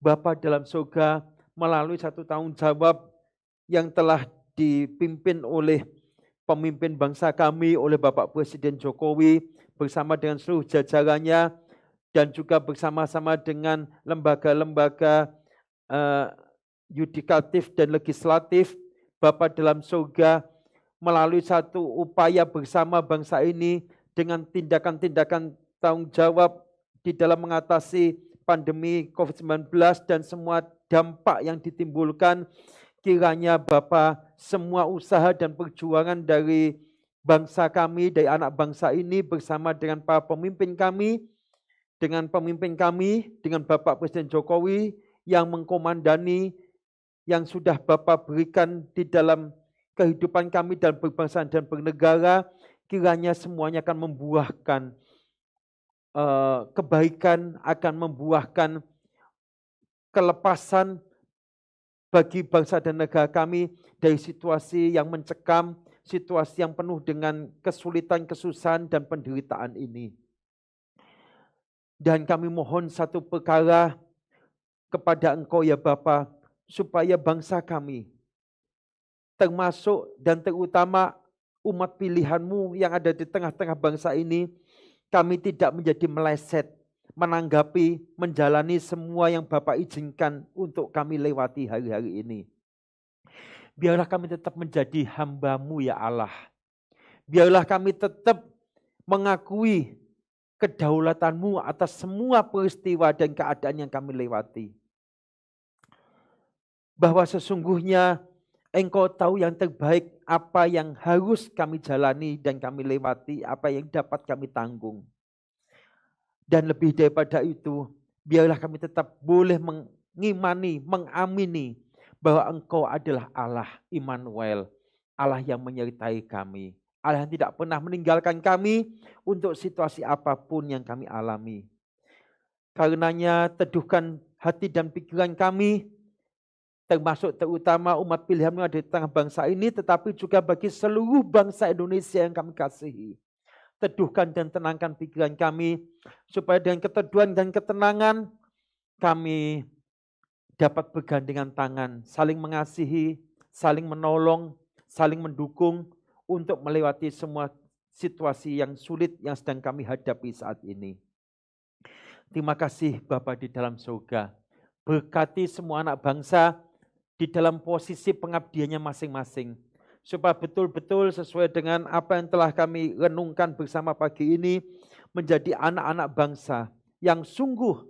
Bapa dalam surga, melalui satu tanggung jawab yang telah dipimpin oleh pemimpin bangsa kami, oleh Bapak Presiden Jokowi bersama dengan seluruh jajarannya dan juga bersama-sama dengan lembaga-lembaga yudikatif dan legislatif, Bapa dalam surga, melalui satu upaya bersama bangsa ini dengan tindakan-tindakan tanggung jawab di dalam mengatasi pandemi COVID-19 dan semua dampak yang ditimbulkan. Kiranya Bapa, semua usaha dan perjuangan dari bangsa kami, dari anak bangsa ini bersama dengan para pemimpin kami, dengan Bapak Presiden Jokowi yang mengkomandani, yang sudah Bapa berikan di dalam kehidupan kami dalam berbangsa dan bernegara, kiranya semuanya akan membuahkan kebaikan, akan membuahkan kelepasan bagi bangsa dan negara kami dari situasi yang mencekam, situasi yang penuh dengan kesulitan, kesusahan, dan penderitaan ini. Dan kami mohon satu perkara kepada Engkau ya Bapa, supaya bangsa kami, termasuk dan terutama umat pilihan-Mu yang ada di tengah-tengah bangsa ini, kami tidak menjadi meleset, menanggapi, menjalani semua yang Bapak izinkan untuk kami lewati hari-hari ini. Biarlah kami tetap menjadi hamba-Mu ya Allah. Biarlah kami tetap mengakui kedaulatan-Mu atas semua peristiwa dan keadaan yang kami lewati. Bahwa sesungguhnya Engkau tahu yang terbaik apa yang harus kami jalani dan kami lewati, apa yang dapat kami tanggung. Dan lebih daripada itu, biarlah kami tetap boleh mengimani, mengamini bahwa Engkau adalah Allah Immanuel, Allah yang menyertai kami, Allah yang tidak pernah meninggalkan kami untuk situasi apapun yang kami alami. Karenanya teduhkan hati dan pikiran kami, termasuk terutama umat pilihan-Mu ada di tengah bangsa ini, tetapi juga bagi seluruh bangsa Indonesia yang kami kasihi. Teduhkan dan tenangkan pikiran kami, supaya dengan keteduhan dan ketenangan kami dapat bergandengan tangan, saling mengasihi, saling menolong, saling mendukung untuk melewati semua situasi yang sulit yang sedang kami hadapi saat ini. Terima kasih Bapa di dalam surga. Berkati semua anak bangsa di dalam posisi pengabdiannya masing-masing, supaya betul-betul sesuai dengan apa yang telah kami renungkan bersama pagi ini, menjadi anak-anak bangsa yang sungguh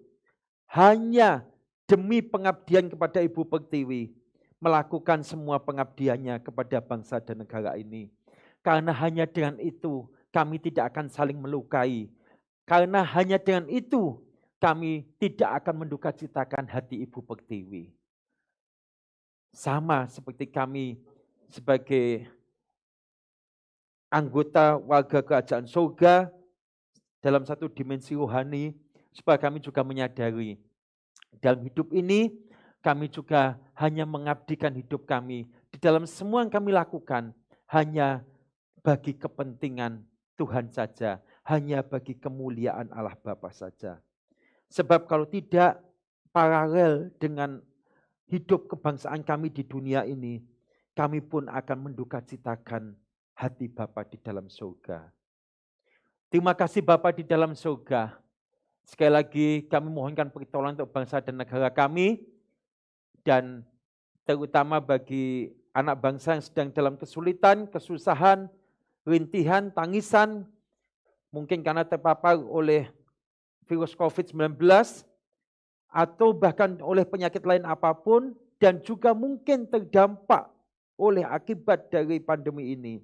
hanya demi pengabdian kepada Ibu Pertiwi, melakukan semua pengabdiannya kepada bangsa dan negara ini. Karena hanya dengan itu kami tidak akan saling melukai, Karena hanya dengan itu kami tidak akan mendukacitakan hati Ibu Pertiwi. Sama seperti kami sebagai anggota warga kerajaan surga dalam satu dimensi rohani, supaya kami juga menyadari dalam hidup ini kami juga hanya mengabdikan hidup kami di dalam semua yang kami lakukan hanya bagi kepentingan Tuhan saja, hanya bagi kemuliaan Allah Bapa saja. Sebab kalau tidak paralel dengan hidup kebangsaan kami di dunia ini, kami pun akan mendukacitakan hati Bapa di dalam surga. Terima kasih Bapa di dalam surga. Sekali lagi kami mohonkan pertolongan untuk bangsa dan negara kami, dan terutama bagi anak bangsa yang sedang dalam kesulitan, kesusahan, rintihan, tangisan, mungkin karena terpapar oleh virus COVID-19, atau bahkan oleh penyakit lain apapun, dan juga mungkin terdampak oleh akibat dari pandemi ini.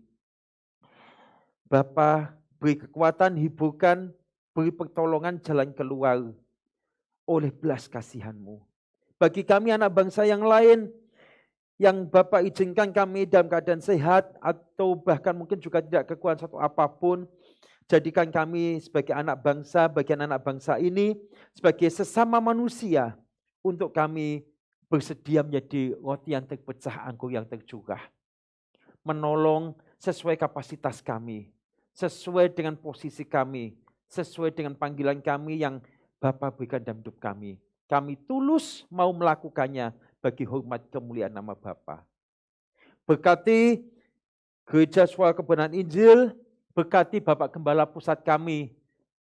Bapa, beri kekuatan, hiburkan, beri pertolongan jalan keluar oleh belas kasihan-Mu. Bagi kami anak bangsa yang lain, yang Bapak izinkan kami dalam keadaan sehat, atau bahkan mungkin juga tidak kekuatan satu apapun, jadikan kami sebagai anak bangsa, bagian anak bangsa ini, sebagai sesama manusia, untuk kami bersedia menjadi roti yang terpecah, anggur yang tercurah. Menolong sesuai kapasitas kami, sesuai dengan posisi kami, sesuai dengan panggilan kami yang Bapa berikan dalam hidup kami. Kami tulus mau melakukannya bagi hormat kemuliaan nama Bapa. Berkati Gereja Suara Kebenaran Injil, berkati Bapak Gembala Pusat kami,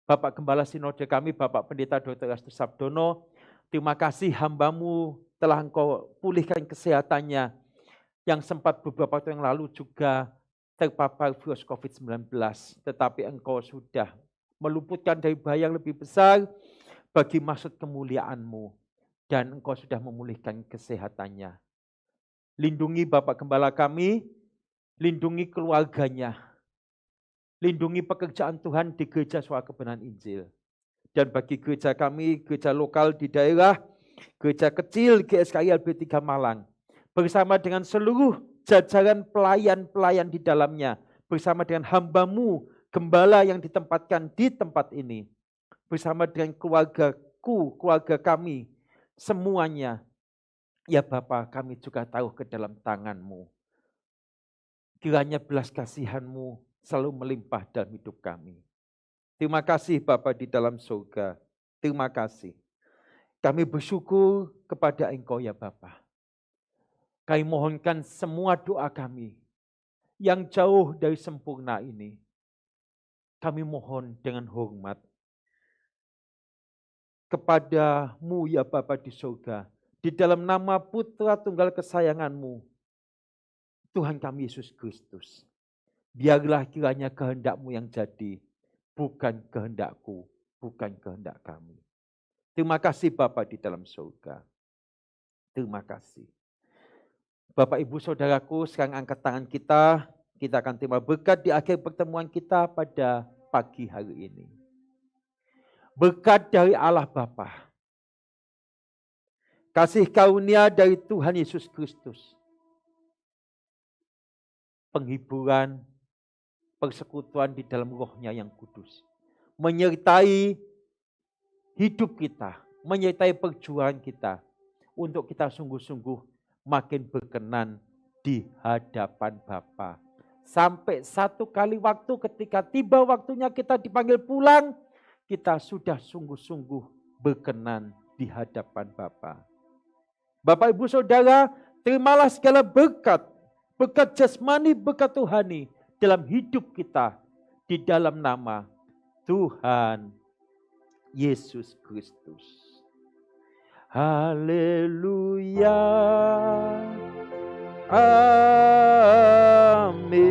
Bapak Gembala Sinode kami, Bapak Pendeta Dr. Rastus Sabdono. Terima kasih hamba-Mu telah Engkau pulihkan kesehatannya, yang sempat beberapa waktu yang lalu juga terpapar virus COVID-19. Tetapi Engkau sudah meluputkan dari bahaya yang lebih besar bagi maksud kemuliaan-Mu. Dan Engkau sudah memulihkan kesehatannya. Lindungi Bapak Gembala kami, lindungi keluarganya, lindungi pekerjaan Tuhan di Gereja Suara Kebenaran Injil. Dan bagi gereja kami, gereja lokal di daerah, gereja kecil GSKI LB3 Malang, bersama dengan seluruh jajaran pelayan-pelayan di dalamnya, bersama dengan hamba-Mu, gembala yang ditempatkan di tempat ini, bersama dengan keluargaku, keluarga kami, semuanya, ya Bapa, kami juga taruh ke dalam tangan-Mu. Kiranya belas kasihan-Mu selalu melimpah dalam hidup kami. Terima kasih Bapa di dalam surga. Terima kasih. Kami bersyukur kepada Engkau ya Bapa. Kami mohonkan semua doa kami yang jauh dari sempurna ini, kami mohon dengan hormat kepada-Mu ya Bapa di surga, di dalam nama Putra Tunggal kesayangan-Mu, Tuhan kami Yesus Kristus. Biarlah kiranya kehendak-Mu yang jadi, bukan kehendakku, bukan kehendak kami. Terima kasih Bapa di dalam surga. Terima kasih. Bapak Ibu Saudaraku, sekarang angkat tangan kita akan terima berkat di akhir pertemuan kita pada pagi hari ini. Berkat dari Allah Bapa, kasih karunia dari Tuhan Yesus Kristus, penghiburan, persekutuan di dalam rohnya yang kudus, menyertai hidup kita, menyertai perjuangan kita, untuk kita sungguh-sungguh makin berkenan di hadapan Bapa. Sampai satu kali waktu ketika tiba waktunya kita dipanggil pulang, kita sudah sungguh-sungguh berkenan di hadapan Bapa. Bapak Ibu Saudara, terimalah segala berkat, berkat jasmani, berkat rohani dalam hidup kita di dalam nama Tuhan Yesus Kristus. Haleluya. Amin.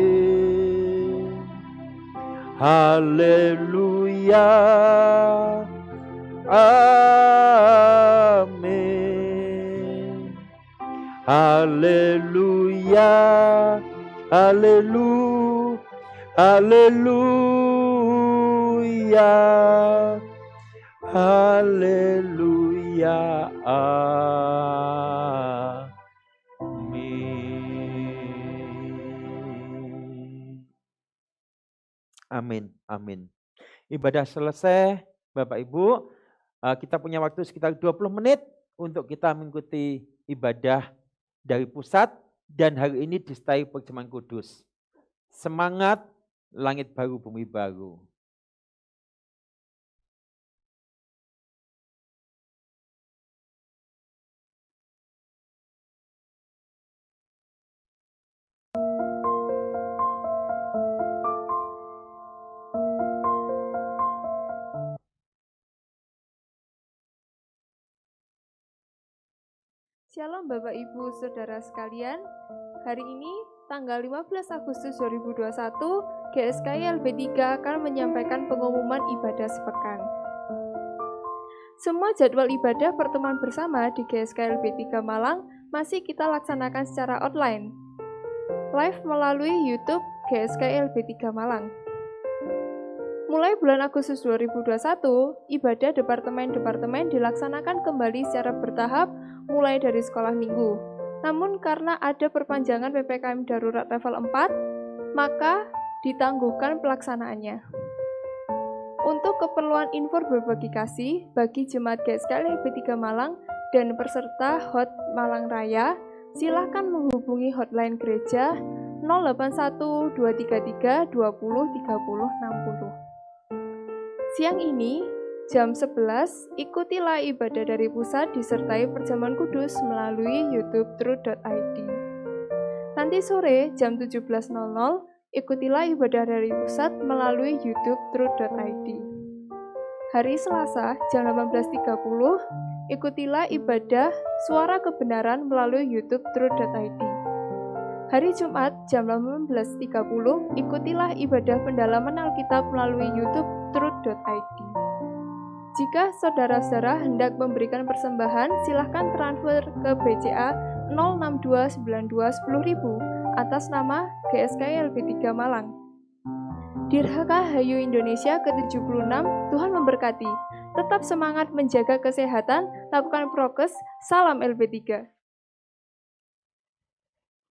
Haleluya. Amin. Haleluya. Haleluya. Haleluya. Haleluya. Amin. Amin. Ibadah selesai, Bapak Ibu. Kita punya waktu sekitar 20 menit untuk kita mengikuti ibadah dari pusat dan hari ini disertai perjamuan kudus. Semangat, langit baru, bumi baru. Shalom Bapak Ibu Saudara sekalian. Hari ini tanggal 15 Agustus 2021, GSKI LB3 akan menyampaikan pengumuman ibadah sepekan. Semua jadwal ibadah pertemuan bersama di GSKI LB3 Malang masih kita laksanakan secara online, live melalui YouTube GSKI LB3 Malang. Mulai bulan Agustus 2021, ibadah departemen-departemen dilaksanakan kembali secara bertahap mulai dari sekolah minggu. Namun karena ada perpanjangan PPKM darurat level 4, maka ditangguhkan pelaksanaannya. Untuk keperluan info berbagi kasih bagi jemaat GSKI LB3 Malang dan peserta HOT Malang Raya, silakan menghubungi hotline gereja 081 233 20 30 60. Siang ini, jam 11, ikutilah ibadah dari pusat disertai perjamuan kudus melalui YouTube True.id. Nanti sore, jam 17.00, ikutilah ibadah dari pusat melalui YouTube True.id. Hari Selasa, jam 18.30, ikutilah ibadah Suara Kebenaran melalui YouTube True.id. Hari Jumat, jam 18.30, ikutilah ibadah pendalaman Alkitab melalui YouTube Truth.id. Jika saudara-saudara hendak memberikan persembahan, silahkan transfer ke BCA 0629210.000 atas nama GSKI LB3 Malang. Dirhaka Hayu Indonesia ke-76, Tuhan memberkati. Tetap semangat menjaga kesehatan, lakukan prokes, salam LB3.